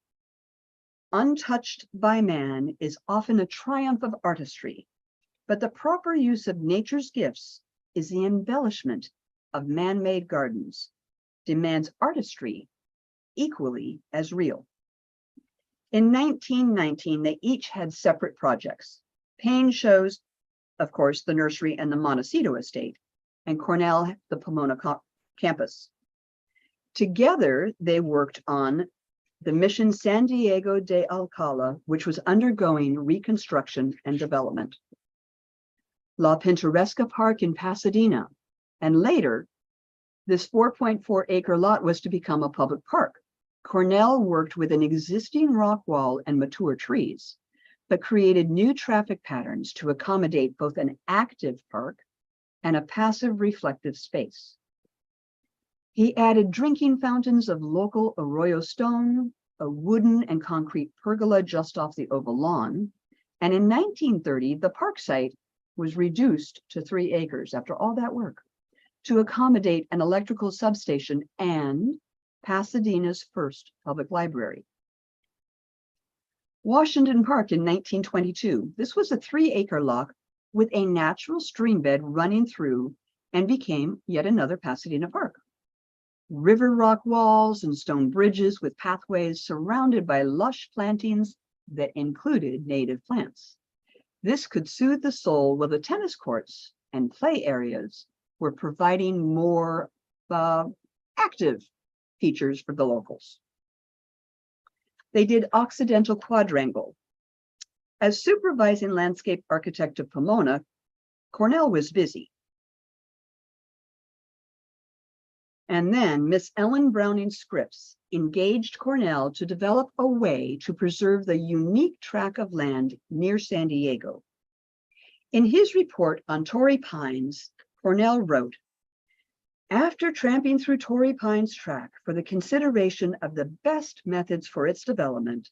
"Untouched by man is often a triumph of artistry, but the proper use of nature's gifts is the embellishment of man-made gardens, demands artistry equally as real." In 1919, they each had separate projects. Payne chose, of course, the nursery and the Montecito estate, and Cornell, the Pomona campus. Together, they worked on the Mission San Diego de Alcala, which was undergoing reconstruction and development, La Pintoresca Park in Pasadena, and later, this 4.4-acre lot was to become a public park. Cornell worked with an existing rock wall and mature trees, but created new traffic patterns to accommodate both an active park and a passive reflective space. He added drinking fountains of local arroyo stone, a wooden and concrete pergola just off the oval lawn, and in 1930, the park site was reduced to 3 acres after all that work to accommodate an electrical substation and Pasadena's first public library. Washington Park in 1922. This was a 3-acre lot with a natural stream bed running through and became yet another Pasadena park. River rock walls and stone bridges with pathways surrounded by lush plantings that included native plants. This could soothe the soul, while the tennis courts and play areas were providing more active features for the locals. They did Occidental Quadrangle. As supervising landscape architect of Pomona, Cornell was busy. And then Miss Ellen Browning Scripps engaged Cornell to develop a way to preserve the unique tract of land near San Diego. In his report on Torrey Pines, Cornell wrote, After tramping through Torrey Pine's track for the consideration of the best methods for its development,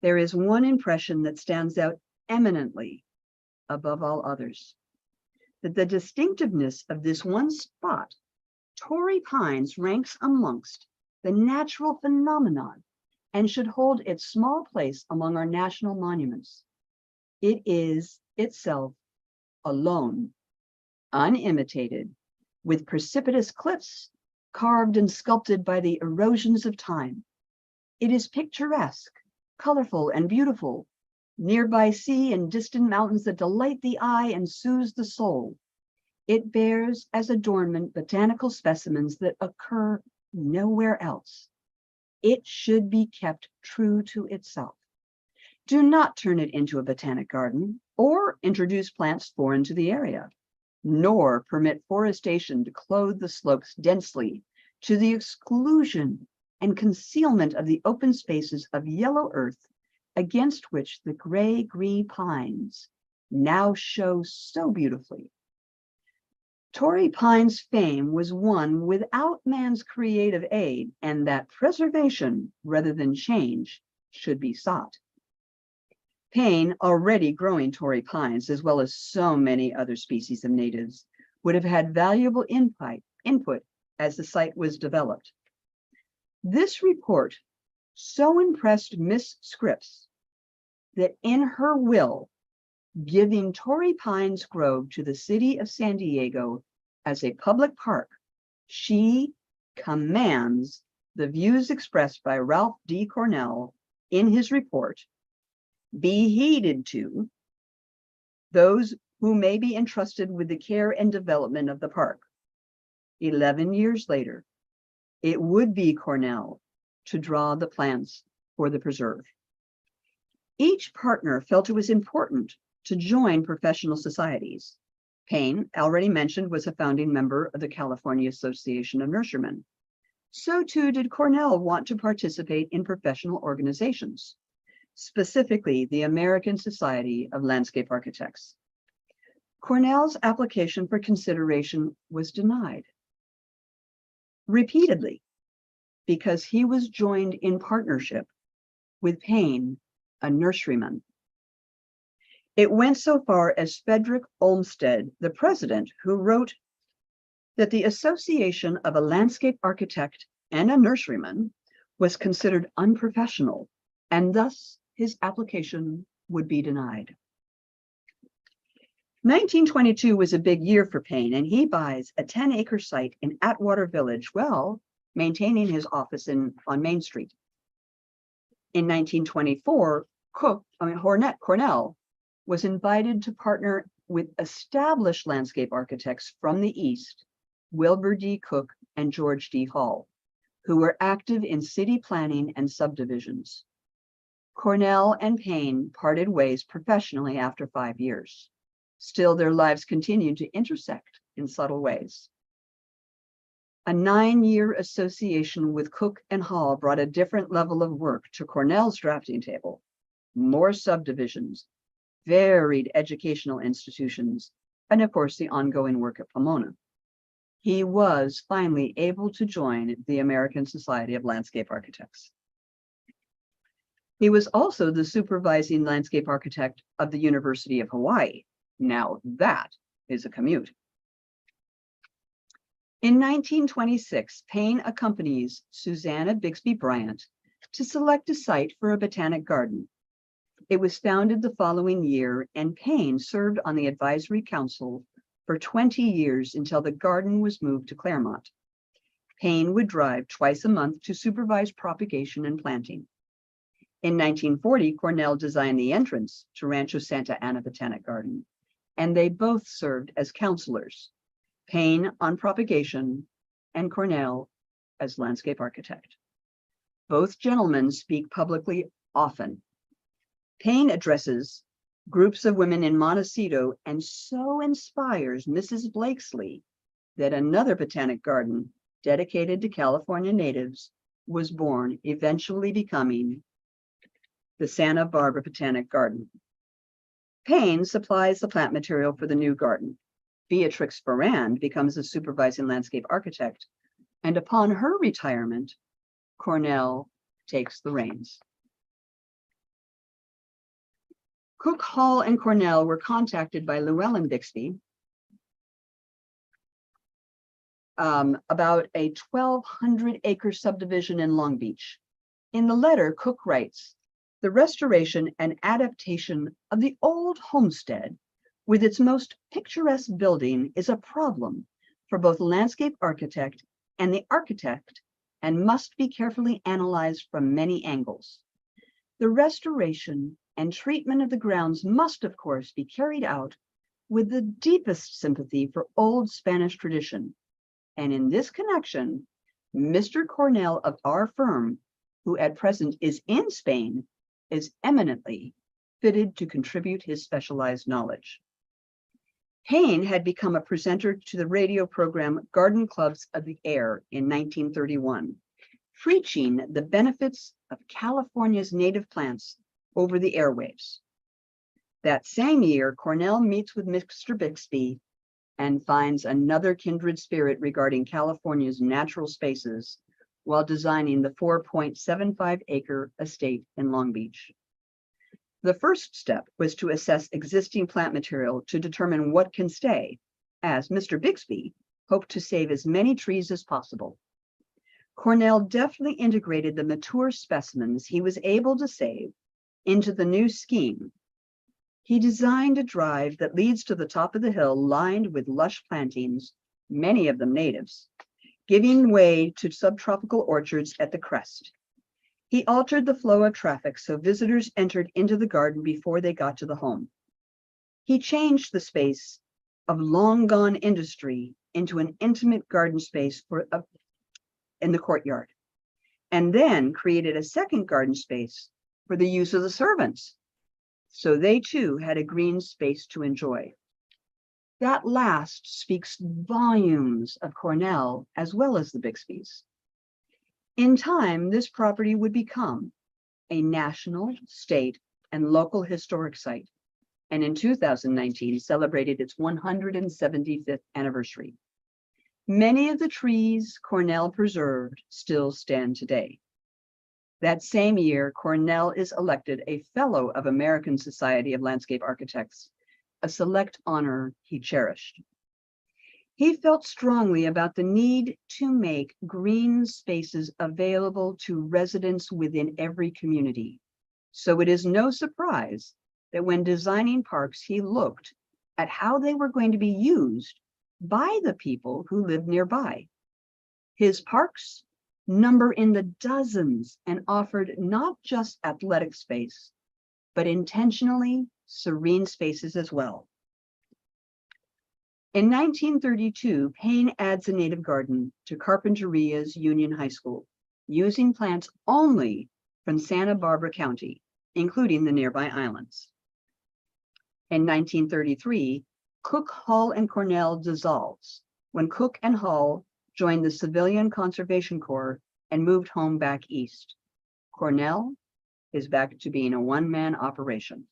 there is one impression that stands out eminently above all others, that the distinctiveness of this one spot, Torrey Pines, ranks amongst the natural phenomenon and should hold its small place among our national monuments. It is itself alone, unimitated, with precipitous cliffs carved and sculpted by the erosions of time. It is picturesque, colorful, and beautiful, nearby sea and distant mountains that delight the eye and soothe the soul. It bears as adornment botanical specimens that occur nowhere else. It should be kept true to itself. Do not turn it into a botanic garden or introduce plants foreign to the area, nor permit forestation to clothe the slopes densely to the exclusion and concealment of the open spaces of yellow earth against which the gray-green pines now show so beautifully. Torrey Pine's fame was won without man's creative aid, and that preservation rather than change should be sought. Payne, already growing Torrey pines, as well as so many other species of natives, would have had valuable input as the site was developed. This report so impressed Miss Scripps that in her will, giving Torrey Pines Grove to the city of San Diego as a public park, she commands the views expressed by Ralph D. Cornell in his report be heeded to those who may be entrusted with the care and development of the park. 11 years later, it would be Cornell to draw the plans for the preserve. Each partner felt it was important to join professional societies. Payne, already mentioned, was a founding member of the California Association of Nurserymen. So too did Cornell want to participate in professional organizations, specifically the American Society of Landscape Architects. Cornell's application for consideration was denied repeatedly because he was joined in partnership with Payne, a nurseryman. It went so far as Frederick Olmsted, the president, who wrote that the association of a landscape architect and a nurseryman was considered unprofessional, and thus his application would be denied. 1922 was a big year for Payne, and he buys a 10-acre site in Atwater Village, while maintaining his office on Main Street. In 1924, Cornell was invited to partner with established landscape architects from the East, Wilbur D. Cook and George D. Hall, who were active in city planning and subdivisions. Cornell and Payne parted ways professionally after 5 years. Still, their lives continued to intersect in subtle ways. A 9-year association with Cook and Hall brought a different level of work to Cornell's drafting table, more subdivisions, varied educational institutions, and of course, the ongoing work at Pomona. He was finally able to join the American Society of Landscape Architects. He was also the supervising landscape architect of the University of Hawaii. Now that is a commute. In 1926, Payne accompanies Susanna Bixby Bryant to select a site for a botanic garden. It was founded the following year, and Payne served on the advisory council for 20 years until the garden was moved to Claremont. Payne would drive twice a month to supervise propagation and planting. In 1940, Cornell designed the entrance to Rancho Santa Ana Botanic Garden, and they both served as counselors, Payne on propagation and Cornell as landscape architect. Both gentlemen speak publicly often. Payne addresses groups of women in Montecito and so inspires Mrs. Blakesley that another botanic garden dedicated to California natives was born, eventually becoming the Santa Barbara Botanic Garden. Payne supplies the plant material for the new garden. Beatrix Ferrand becomes a supervising landscape architect, and upon her retirement, Cornell takes the reins. Cook, Hall, and Cornell were contacted by Llewellyn Bixby about a 1,200-acre subdivision in Long Beach. In the letter, Cook writes, "The restoration and adaptation of the old homestead with its most picturesque building is a problem for both landscape architect and the architect and must be carefully analyzed from many angles. The restoration and treatment of the grounds must, of course, be carried out with the deepest sympathy for old Spanish tradition. And in this connection, Mr. Cornell of our firm, who at present is in Spain, is eminently fitted to contribute his specialized knowledge." Payne had become a presenter to the radio program Garden Clubs of the Air in 1931, preaching the benefits of California's native plants over the airwaves. That same year, Cornell meets with Mr. Bixby and finds another kindred spirit regarding California's natural spaces while designing the 4.75-acre estate in Long Beach. The first step was to assess existing plant material to determine what can stay, as Mr. Bixby hoped to save as many trees as possible. Cornell deftly integrated the mature specimens he was able to save into the new scheme. He designed a drive that leads to the top of the hill lined with lush plantings, many of them natives, giving way to subtropical orchards at the crest. He altered the flow of traffic so visitors entered into the garden before they got to the home. He changed the space of long-gone industry into an intimate garden space in the courtyard, and then created a second garden space for the use of the servants, so they too had a green space to enjoy. That last speaks volumes of Cornell as well as the Bixbys. In time, this property would become a national, state, and local historic site, and in 2019 celebrated its 175th anniversary. Many of the trees Cornell preserved still stand today. That same year, Cornell is elected a Fellow of American Society of Landscape Architects, a select honor he cherished. He felt strongly about the need to make green spaces available to residents within every community. So it is no surprise that when designing parks, he looked at how they were going to be used by the people who lived nearby. His parks number in the dozens and offered not just athletic space, but intentionally serene spaces as well. In 1932, Payne adds a native garden to Carpinteria's Union High School, using plants only from Santa Barbara County, including the nearby islands. In 1933, Cook, Hall, and Cornell dissolves when Cook and Hall joined the Civilian Conservation Corps and moved home back east. Cornell is back to being a one-man operation.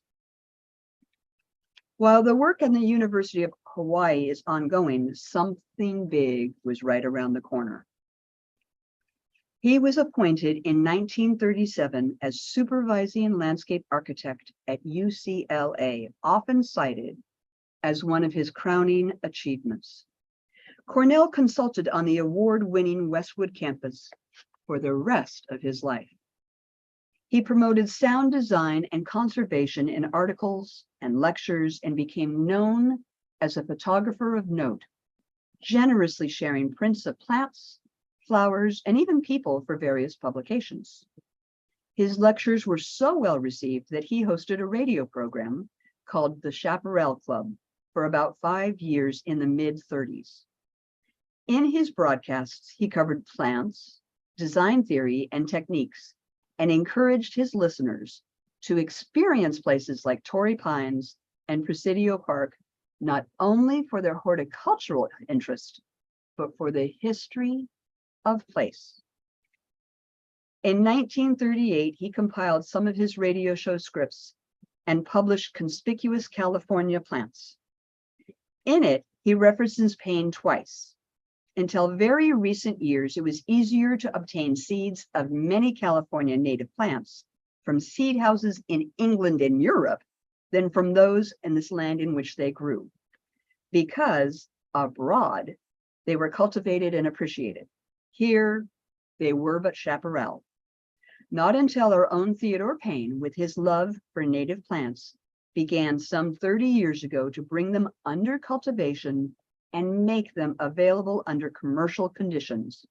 While the work at the University of Hawaii is ongoing, something big was right around the corner. He was appointed in 1937 as supervising landscape architect at UCLA, often cited as one of his crowning achievements. Cornell consulted on the award-winning Westwood campus for the rest of his life. He promoted sound design and conservation in articles and lectures and became known as a photographer of note, generously sharing prints of plants, flowers, and even people for various publications. His lectures were so well received that he hosted a radio program called the Chaparral Club for about 5 years in the mid-30s. In his broadcasts, he covered plants, design theory, and techniques, and encouraged his listeners to experience places like Torrey Pines and Presidio Park, not only for their horticultural interest, but for the history of place. In 1938, he compiled some of his radio show scripts and published Conspicuous California Plants. In it, He references Payne twice. Until very recent years, it was easier to obtain seeds of many California native plants from seed houses in England and Europe than from those in this land in which they grew, because abroad they were cultivated and appreciated. Here, they were but chaparral. Not until our own Theodore Payne, with his love for native plants, began some 30 years ago to bring them under cultivation and make them available under commercial conditions,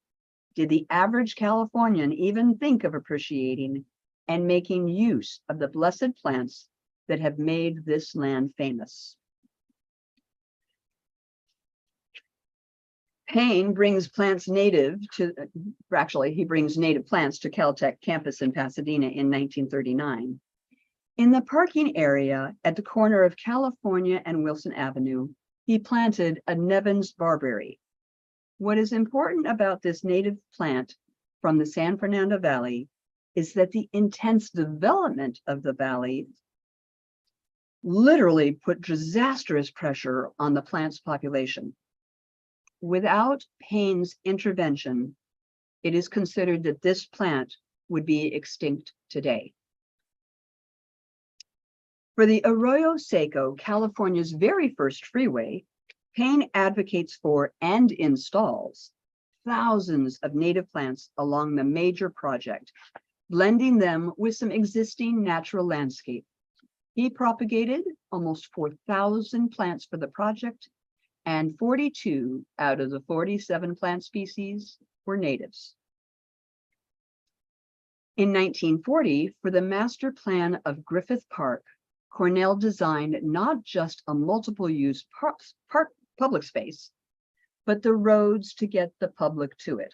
did the average Californian even think of appreciating and making use of the blessed plants that have made this land famous. Payne brings plants native to, actually, he brings native plants to Caltech campus in Pasadena in 1939. In the parking area at the corner of California and Wilson Avenue, he planted a Nevins barberry. What is important about this native plant from the San Fernando Valley is that the intense development of the valley literally put disastrous pressure on the plant's population. Without Payne's intervention, it is considered that this plant would be extinct today. For the Arroyo Seco, California's very first freeway, Payne advocates for and installs thousands of native plants along the major project, blending them with some existing natural landscape. He propagated almost 4,000 plants for the project, and 42 out of the 47 plant species were natives. In 1940, for the master plan of Griffith Park, Cornell designed not just a multiple-use public space, but the roads to get the public to it.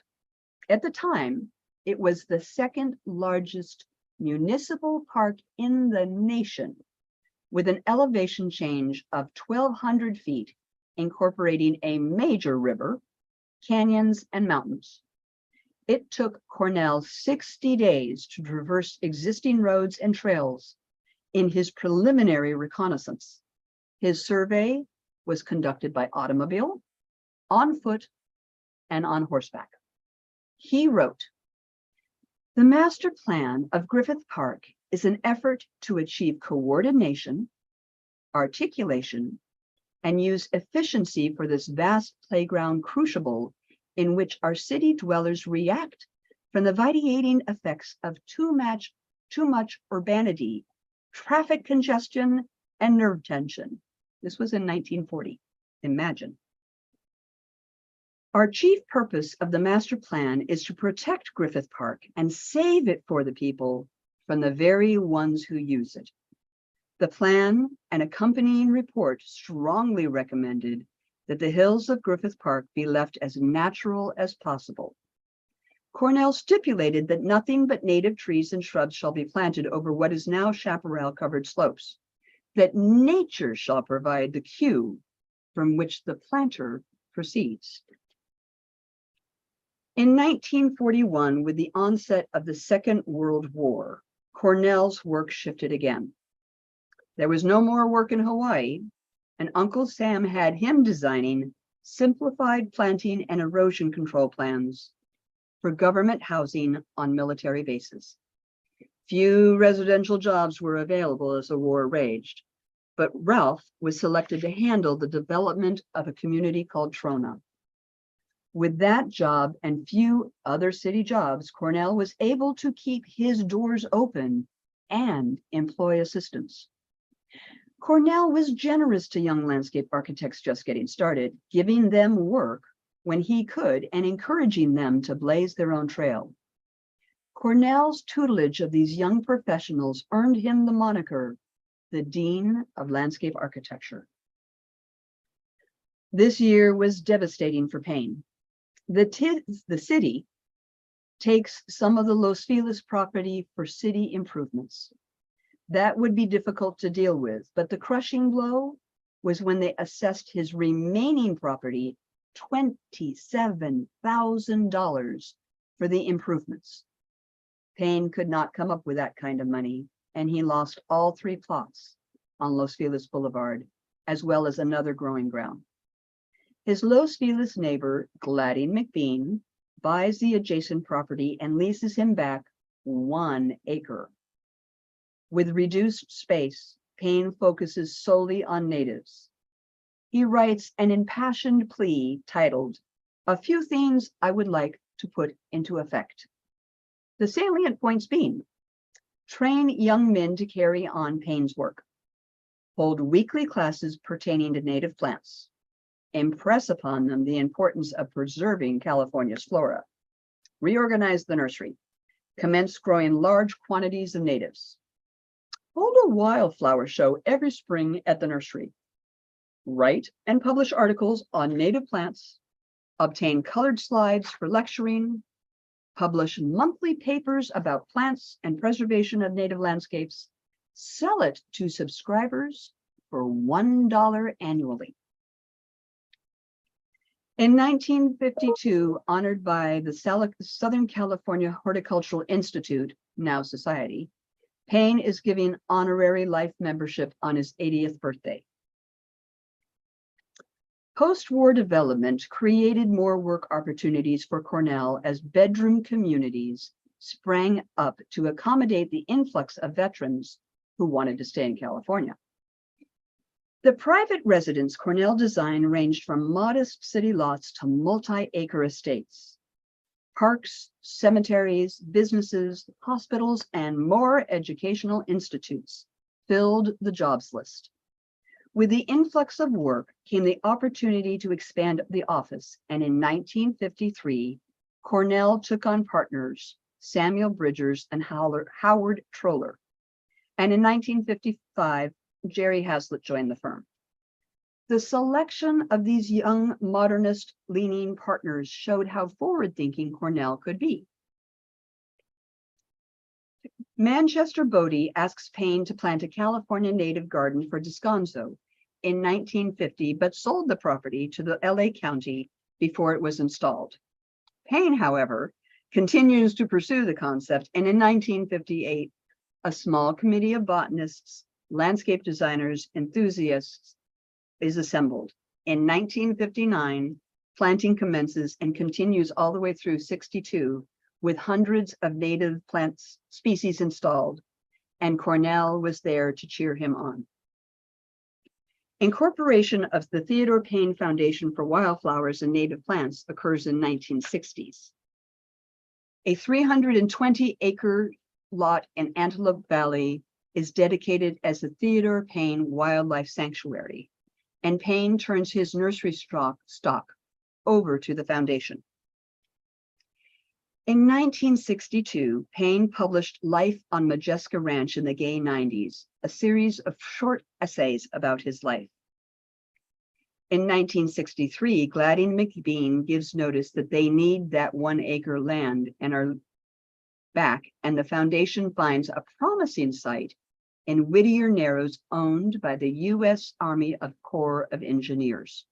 At the time, it was the second largest municipal park in the nation, with an elevation change of 1,200 feet, incorporating a major river, canyons, and mountains. It took Cornell 60 days to traverse existing roads and trails in his preliminary reconnaissance. His survey was conducted by automobile, on foot, and on horseback. He wrote, "The master plan of Griffith Park is an effort to achieve coordination, articulation, and use efficiency for this vast playground crucible in which our city dwellers react from the vitiating effects of too much urbanity, traffic congestion, and nerve tension." This was in 1940. Imagine. Our chief purpose of the master plan is to protect Griffith Park and save it for the people from the very ones who use it. The plan and accompanying report strongly recommended that the hills of Griffith Park be left as natural as possible. Cornell stipulated that nothing but native trees and shrubs shall be planted over what is now chaparral-covered slopes, that nature shall provide the cue from which the planter proceeds. In 1941, with the onset of the Second World War, Cornell's work shifted again. There was no more work in Hawaii, and Uncle Sam had him designing simplified planting and erosion control plans for government housing on military bases. Few residential jobs were available as the war raged, but Ralph was selected to handle the development of a community called Trona. With that job and few other city jobs, Cornell was able to keep his doors open and employ assistants. Cornell was generous to young landscape architects just getting started, giving them work when he could and encouraging them to blaze their own trail. Cornell's tutelage of these young professionals earned him the moniker, the Dean of Landscape Architecture. This year was devastating for Payne. The city takes some of the Los Feliz property for city improvements. That would be difficult to deal with, but the crushing blow was when they assessed his remaining property $27,000 for the improvements. Payne could not come up with that kind of money, and he lost all 3 plots on Los Feliz Boulevard, as well as another growing ground. His Los Feliz neighbor, Gladys McBean, buys the adjacent property and leases him back 1 acre. With reduced space, Payne focuses solely on natives. He writes an impassioned plea titled, "A Few Things I Would Like to Put into Effect." The salient points being, train young men to carry on Payne's work, hold weekly classes pertaining to native plants, impress upon them the importance of preserving California's flora, reorganize the nursery, commence growing large quantities of natives, hold a wildflower show every spring at the nursery, write and publish articles on native plants, obtain colored slides for lecturing, publish monthly papers about plants and preservation of native landscapes, sell it to subscribers for $1 annually. In 1952, honored by the Southern California Horticultural Institute, now Society, Payne is giving honorary life membership on his 80th birthday. Post-war development created more work opportunities for Cornell as bedroom communities sprang up to accommodate the influx of veterans who wanted to stay in California. The private residence Cornell designed ranged from modest city lots to multi-acre estates. Parks, cemeteries, businesses, hospitals, and more educational institutes filled the jobs list. With the influx of work came the opportunity to expand the office, and in 1953, Cornell took on partners Samuel Bridgers and Howard Troller. And in 1955, Jerry Hazlitt joined the firm. The selection of these young modernist-leaning partners showed how forward-thinking Cornell could be. Manchester Bodie asks Payne to plant a California native garden for Descanso in 1950, but sold the property to the LA County before it was installed. Payne, however, continues to pursue the concept, and in 1958, a small committee of botanists, landscape designers, enthusiasts is assembled. In 1959, planting commences and continues all the way through 62, with hundreds of native plant species installed, and Cornell was there to cheer him on. Incorporation of the Theodore Payne Foundation for Wildflowers and Native Plants occurs in 1960s. A 320-acre lot in Antelope Valley is dedicated as the Theodore Payne Wildlife Sanctuary, and Payne turns his nursery stock over to the foundation. In 1962, Payne published Life on Majeska Ranch in the Gay 90s, a series of short essays about his life. In 1963, Gladys McBean gives notice that they need that 1 acre land and are back, and the foundation finds a promising site in Whittier Narrows owned by the U.S. Army Corps of Engineers.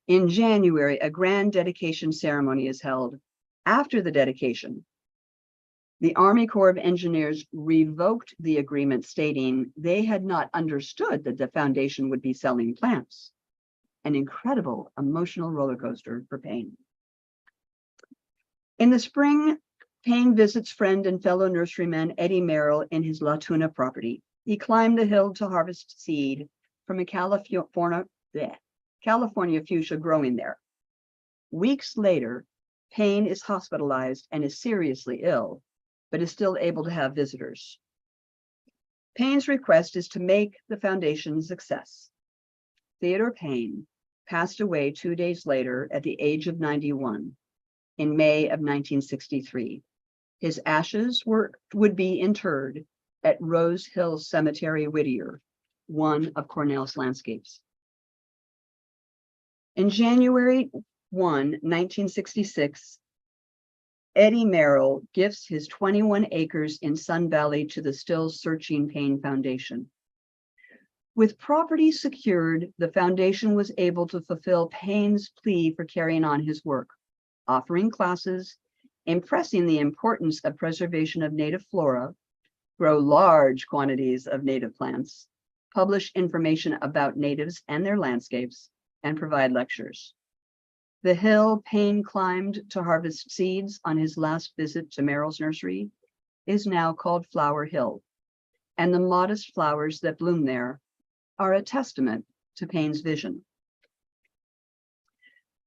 In January, a grand dedication ceremony is held. After the dedication, the Army Corps of Engineers revoked the agreement, stating they had not understood that the foundation would be selling plants. An incredible emotional roller coaster for Payne. In the spring, Payne visits friend and fellow nurseryman Eddie Merrill in his La Tuna property. He climbed the hill to harvest seed from a California fuchsia growing there. Weeks later, Payne is hospitalized and is seriously ill, but is still able to have visitors. Payne's request is to make the foundation a success. Theodore Payne passed away 2 days later at the age of 91 in May of 1963. His ashes would be interred at Rose Hill Cemetery, Whittier, one of Cornell's landscapes. In January 1, 1966, Eddie Merrill gifts his 21 acres in Sun Valley to the still searching Payne Foundation. With property secured, the foundation was able to fulfill Payne's plea for carrying on his work, offering classes, impressing the importance of preservation of native flora, grow large quantities of native plants, publish information about natives and their landscapes, and provide lectures. The hill Payne climbed to harvest seeds on his last visit to Merrill's nursery is now called Flower Hill, and the modest flowers that bloom there are a testament to Payne's vision.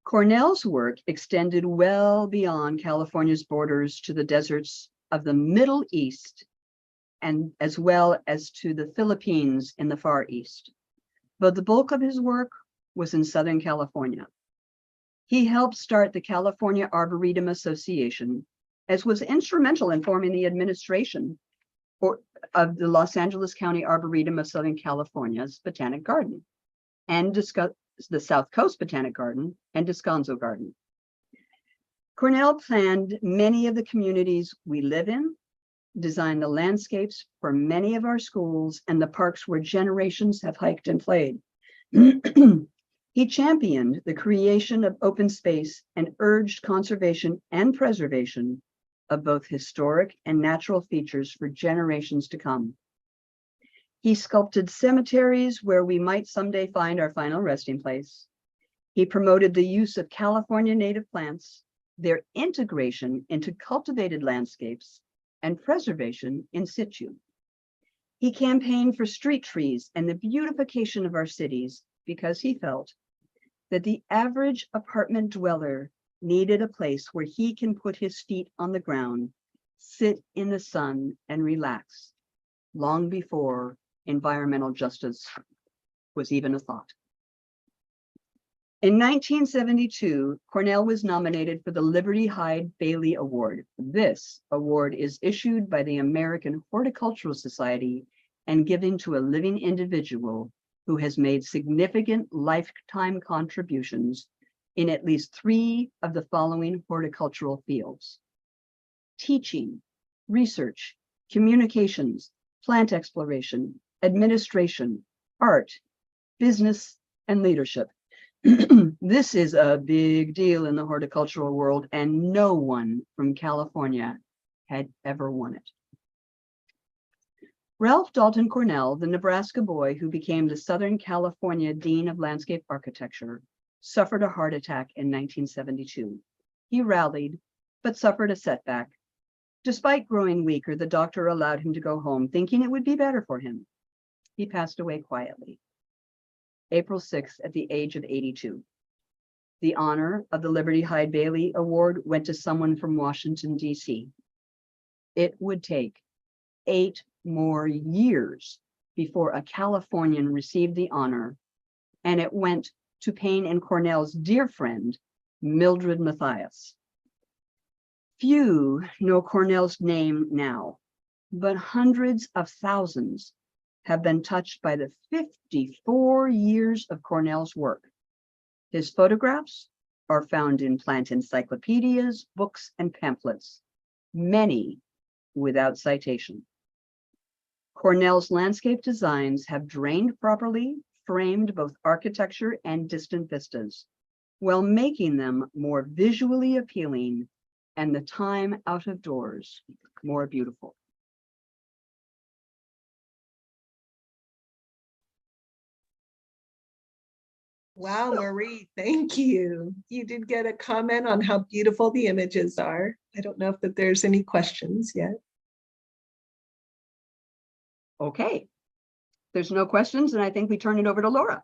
Cornell's work extended well beyond California's borders to the deserts of the Middle East, and as well as to the Philippines in the Far East. But the bulk of his work was in Southern California. He helped start the California Arboretum Association, as was instrumental in forming the administration of the Los Angeles County Arboretum of Southern California's Botanic Garden, and the South Coast Botanic Garden and Descanso Garden. Cornell planned many of the communities we live in, designed the landscapes for many of our schools and the parks where generations have hiked and played. He championed the creation of open space and urged conservation and preservation of both historic and natural features for generations to come. He sculpted cemeteries where we might someday find our final resting place. He promoted the use of California native plants, their integration into cultivated landscapes, and preservation in situ. He campaigned for street trees and the beautification of our cities because he felt that the average apartment dweller needed a place where he can put his feet on the ground, sit in the sun, and relax, long before environmental justice was even a thought. In 1972, Cornell was nominated for the Liberty Hyde Bailey Award. This award is issued by the American Horticultural Society and given to a living individual who has made significant lifetime contributions in at least 3 of the following horticultural fields: teaching, research, communications, plant exploration, administration, art, business, and leadership. This is a big deal in the horticultural world, and no one from California had ever won it. Ralph Dalton Cornell, the Nebraska boy who became the Southern California Dean of Landscape Architecture, suffered a heart attack in 1972. He rallied, but suffered a setback. Despite growing weaker, the doctor allowed him to go home, thinking it would be better for him. He passed away quietly, April 6th, at the age of 82. The honor of the Liberty Hyde Bailey Award went to someone from Washington, D.C. It would take 8 more years before a Californian received the honor, and it went to Payne and Cornell's dear friend, Mildred Mathias. Few know Cornell's name now, but hundreds of thousands have been touched by the 54 years of Cornell's work. His photographs are found in plant encyclopedias, books, and pamphlets, many without citation. Cornell's landscape designs have drained properly, framed both architecture and distant vistas, while making them more visually appealing and the time out of doors more beautiful. Wow, Marie, thank you. You did get a comment on how beautiful the images are. I don't know if there's any questions yet. Okay, there's no questions, and I think we turn it over to Laura.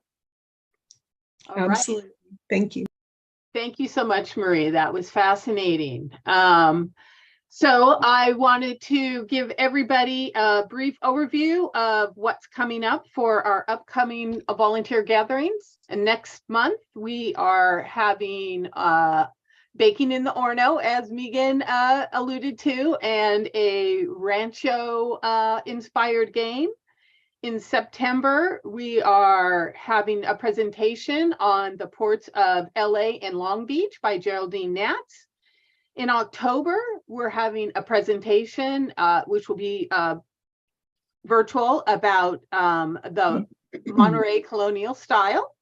All right. Absolutely. Thank you. Thank you so much, Marie. That was fascinating. So I wanted to give everybody a brief overview of what's coming up for our upcoming volunteer gatherings. And next month, we are having Baking in the Orno, as Megan alluded to, and a Rancho inspired game. In September, we are having a presentation on the ports of LA and Long Beach by Geraldine Natz. In October, we're having a presentation, which will be virtual, about the Monterey colonial style.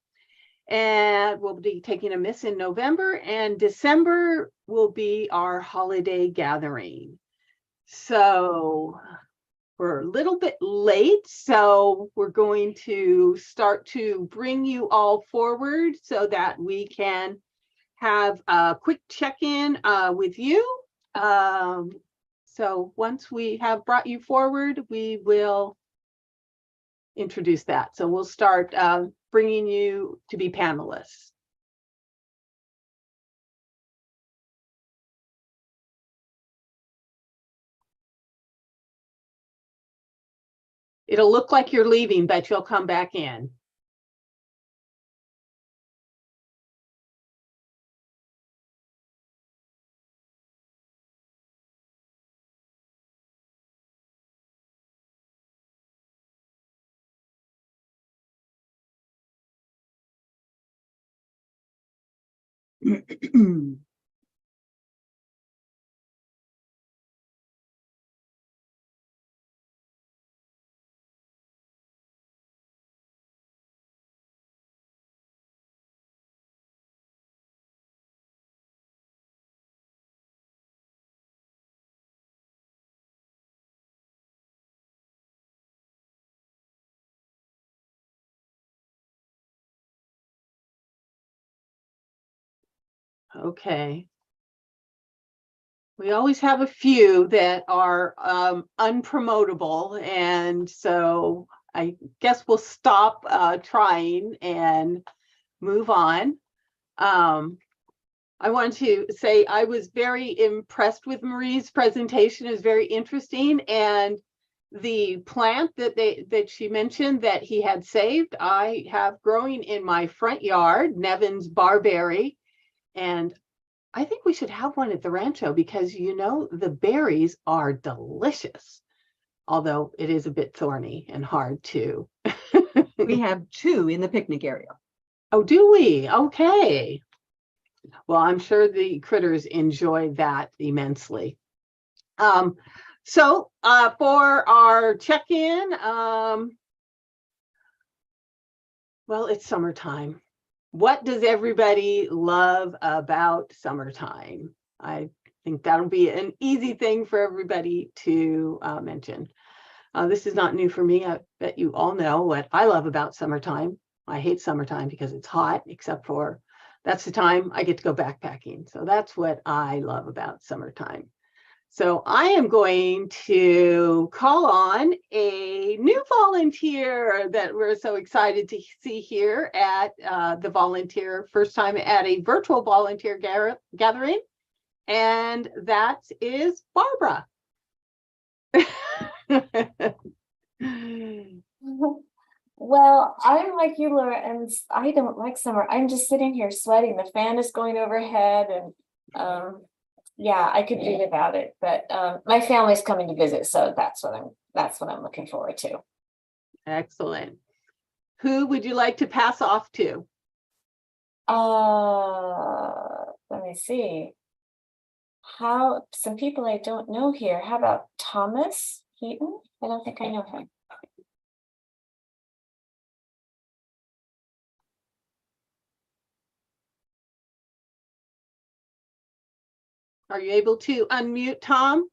And we'll be taking a miss in November, and December will be our holiday gathering. So we're a little bit late, so we're going to start to bring you all forward so that we can have a quick check-in with you. So once we have brought you forward, we will introduce that. So we'll start bringing you to be panelists. It'll look like you're leaving, but you'll come back in. Okay. We always have a few that are unpromotable, and so I guess we'll stop trying and move on. I want to say I was very impressed with Marie's presentation. It was very interesting, and the plant that she mentioned that he had saved, I have growing in my front yard, Nevin's barberry, and I think we should have one at the rancho because, you know, the berries are delicious, although it is a bit thorny and hard too. We have 2 in the picnic area. Oh, do we? Okay. Well, I'm sure the critters enjoy that immensely. So for our check-in, well, it's summertime. What does everybody love about summertime? I think that'll be an easy thing for everybody to mention. This is not new for me. I bet you all know what I love about summertime. I hate summertime because it's hot, except for that's the time I get to go backpacking. So that's what I love about summertime. So I am going to call on a new volunteer that we're so excited to see here at the volunteer, first time at a virtual volunteer gathering, and that is Barbara. Well, I'm like you, Laura, and I don't like summer. I'm just sitting here sweating. The fan is going overhead, and yeah, I could do without it. But my family's coming to visit, so that's what I'm looking forward to. Excellent. Who would you like to pass off to? Let me see. Some people I don't know here. How about Thomas Heaton? I don't think I know him. Are you able to unmute Tom?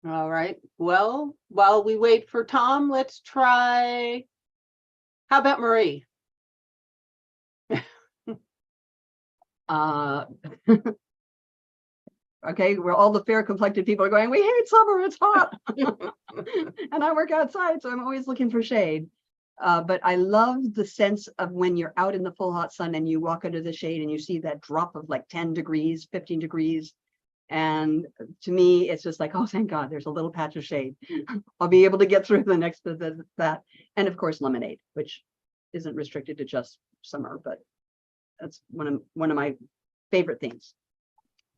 All right. Well, while we wait for Tom, let's try. How about Marie? Okay, where all the fair complected people are going, we hate summer, it's hot. And I work outside, so I'm always looking for shade. But I love the sense of when you're out in the full hot sun and you walk under the shade and you see that drop of like 10 degrees, 15 degrees. And to me, it's just like, oh, thank God, there's a little patch of shade. I'll be able to get through the next that. And of course, lemonade, which isn't restricted to just summer, but that's one of my favorite things.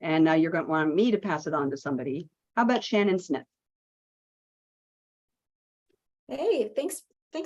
And now you're going to want me to pass it on to somebody. How about Shannon Smith? Hey, thanks,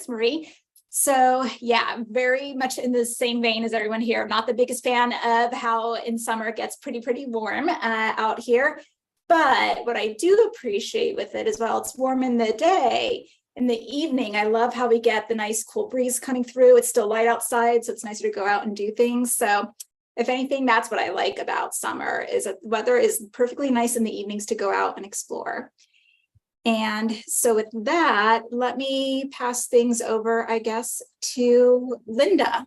Marie. So yeah, very much in the same vein as everyone here. I'm not the biggest fan of how in summer it gets pretty warm out here. But what I do appreciate with it as well, it's warm in the day. In the evening, I love how we get the nice cool breeze coming through. It's still light outside, so it's nicer to go out and do things. So if anything, that's what I like about summer, is that the weather is perfectly nice in the evenings to go out and explore. And so with that, let me pass things over, I guess, to Linda.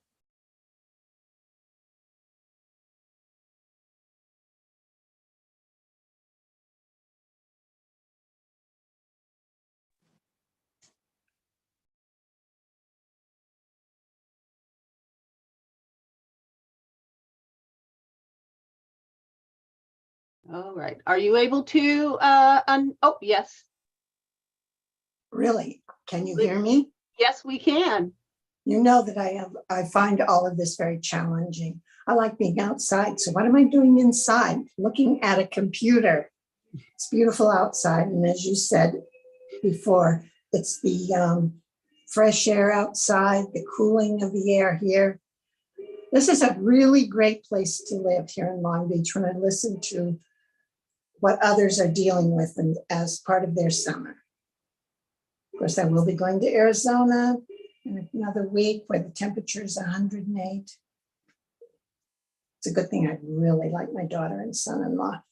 All right. Are you able to, oh, yes. Really? Can you hear me? Yes, we can. You know that I find all of this very challenging. I like being outside. So what am I doing inside? Looking at a computer. It's beautiful outside. And as you said before, it's the fresh air outside, the cooling of the air here. This is a really great place to live here in Long Beach when I listen to what others are dealing with as part of their summer. Of course, I will be going to Arizona in another week where the temperature is 108. It's a good thing I really like my daughter and son-in-law.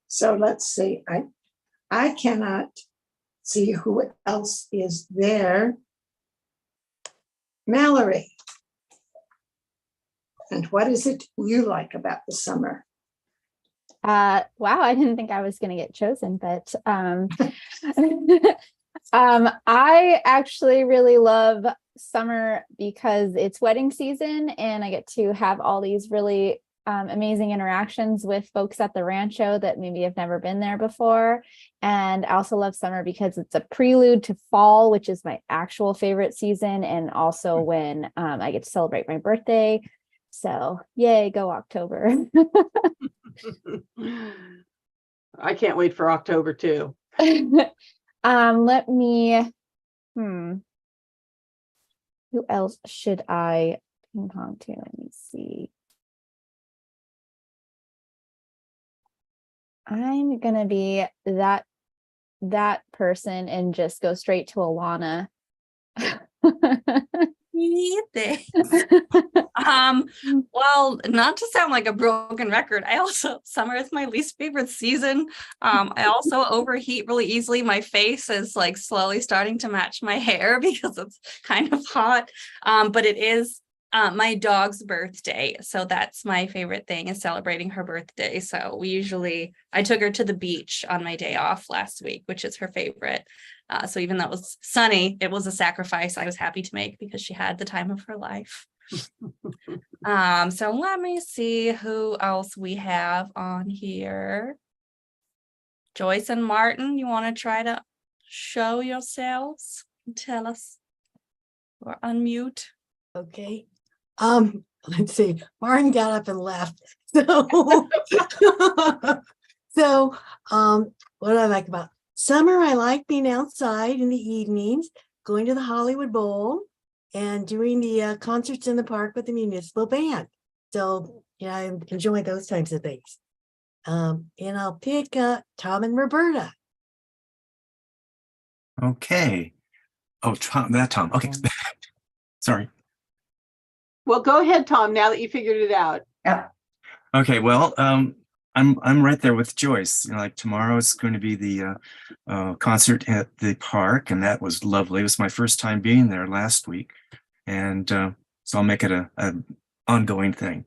So let's see. I cannot see who else is there. Mallory. And what is it you like about the summer? Wow, I didn't think I was going to get chosen, but I actually really love summer because it's wedding season and I get to have all these really amazing interactions with folks at the Rancho that maybe have never been there before. And I also love summer because it's a prelude to fall, which is my actual favorite season. And also when I get to celebrate my birthday. So yay, go October. I can't wait for October too. Let me, who else should I ping pong to? Let me see. I'm gonna be that person and just go straight to Alana. Thanks. Well, not to sound like a broken record, summer is my least favorite season. I also overheat really easily. My face is like slowly starting to match my hair because it's kind of hot. But it is my dog's birthday. So that's my favorite thing, is celebrating her birthday. So I took her to the beach on my day off last week, which is her favorite. So even though it was sunny, it was a sacrifice I was happy to make because she had the time of her life. So let me see who else we have on here. Joyce and Martin, you want to try to show yourselves and tell us, or unmute? Okay. Let's see. Martin got up and left. So, what do I like about summer? I like being outside in the evenings, going to the Hollywood Bowl and doing the concerts in the park with the municipal band. So, I enjoy those types of things. And I'll pick Tom and Roberta. Okay. Oh, Tom. Okay. Sorry. Well, go ahead, Tom, now that you figured it out. Yeah. Okay. Well, I'm right there with Joyce. Like tomorrow is going to be the concert at the park, and that was lovely. It was my first time being there last week, and so I'll make it a ongoing thing.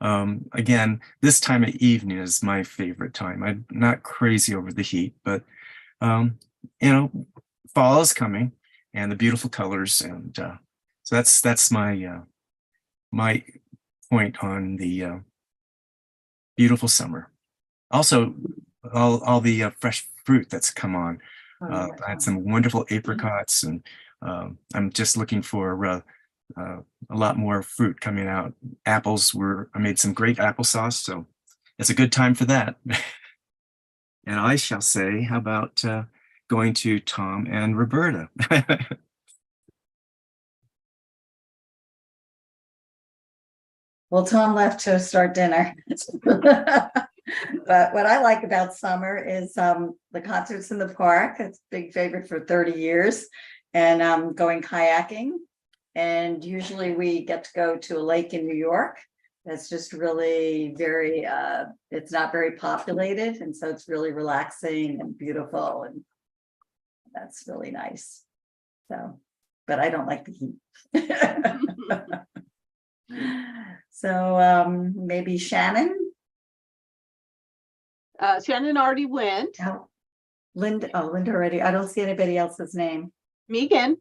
Again, this time of evening is my favorite time. I'm not crazy over the heat, but fall is coming, and the beautiful colors, and so that's my my point on the beautiful summer. Also, all the fresh fruit that's come on. I had some wonderful apricots, and I'm just looking for a lot more fruit coming out. Apples I made some great applesauce, so it's a good time for that. And I shall say, how about going to Tom and Roberta? Well, Tom left to start dinner. But what I like about summer is the concerts in the park. It's a big favorite for 30 years. And going kayaking And usually we get to go to a lake in New York. That's just really very, it's not very populated. And so it's really relaxing and beautiful. And that's really nice. So, but I don't like the heat. So maybe Shannon. Shannon already went. Oh, Linda already. I don't see anybody else's name. Megan.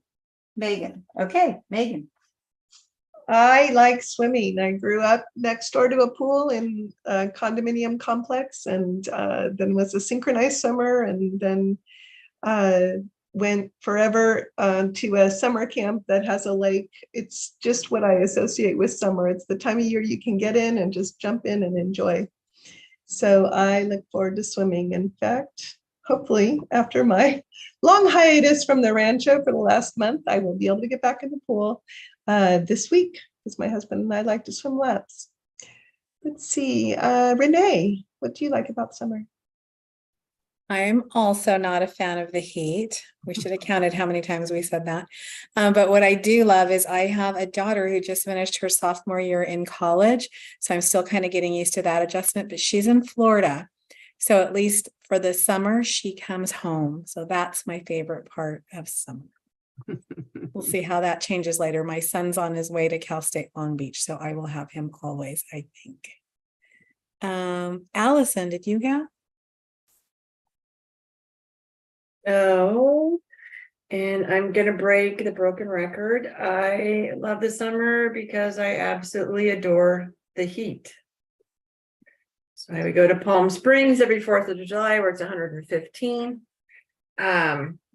Megan. Okay, Megan. I like swimming. I grew up next door to a pool in a condominium complex, and then was a synchronized swimmer, and then went forever to a summer camp that has a lake. It's just what I associate with summer. It's the time of year you can get in and just jump in and enjoy. So I look forward to swimming. In fact, hopefully after my long hiatus from the rancho for the last month, I will be able to get back in the pool this week, because my husband and I like to swim laps. Let's see, Renee, what do you like about summer? I'm also not a fan of the heat. We should have counted how many times we said that. But what I do love is I have a daughter who just finished her sophomore year in college. So I'm still kind of getting used to that adjustment, but she's in Florida. So at least for the summer, she comes home. So that's my favorite part of summer. We'll see how that changes later. My son's on his way to Cal State Long Beach, so I will have him always, I think. Allison, did you go? No, and I'm gonna break the broken record. I love the summer because I absolutely adore the heat. So I would go to Palm Springs every 4th of July where it's 115.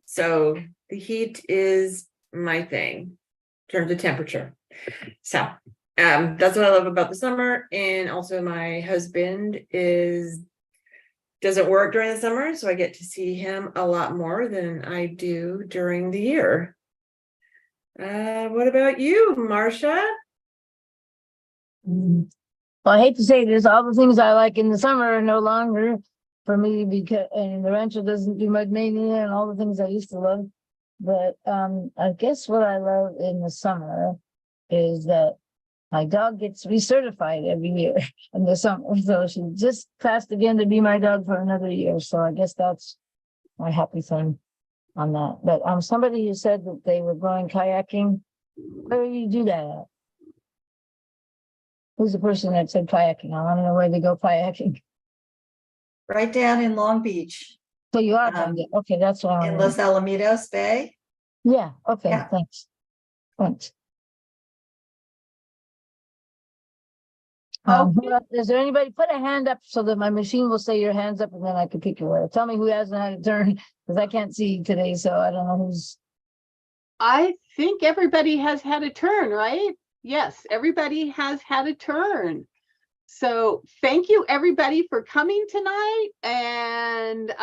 So the heat is my thing in terms of temperature. So that's what I love about the summer. And also my husband doesn't work during the summer, so I get to see him a lot more than I do during the year. What about you, Marcia? Well, I hate to say this, all the things I like in the summer are no longer for me, because and the rancho doesn't do mud mania and all the things I used to love. But I guess what I love in the summer is that my dog gets recertified every year in the summer. So she just passed again to be my dog for another year. So I guess that's my happy thing on that. But somebody who said that they were going kayaking, where do you do that at? Who's the person that said kayaking? I want to know where they go kayaking. Right down in Long Beach. So you are down there. Okay, that's what I in want. Los Alamitos Bay. Yeah, okay, Yeah. thanks. Thanks. Is there anybody, put a hand up so that my machine will say your hands up and then I can pick your way. Tell me who hasn't had a turn, because I can't see today, so I don't know who's. I think everybody has had a turn, right? Yes, everybody has had a turn. So thank you everybody for coming tonight, and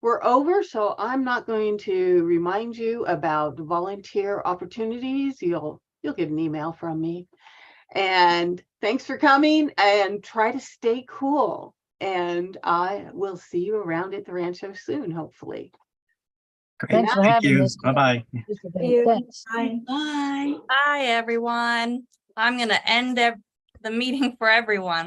we're over, so I'm not going to remind you about volunteer opportunities. You'll get an email from me. And thanks for coming, and try to stay cool. And I will see you around at the rancho soon, hopefully. Great. Thanks for Thank having you. us. Bye-bye. Thanks. Bye. Bye, everyone. I'm going to end the meeting for everyone.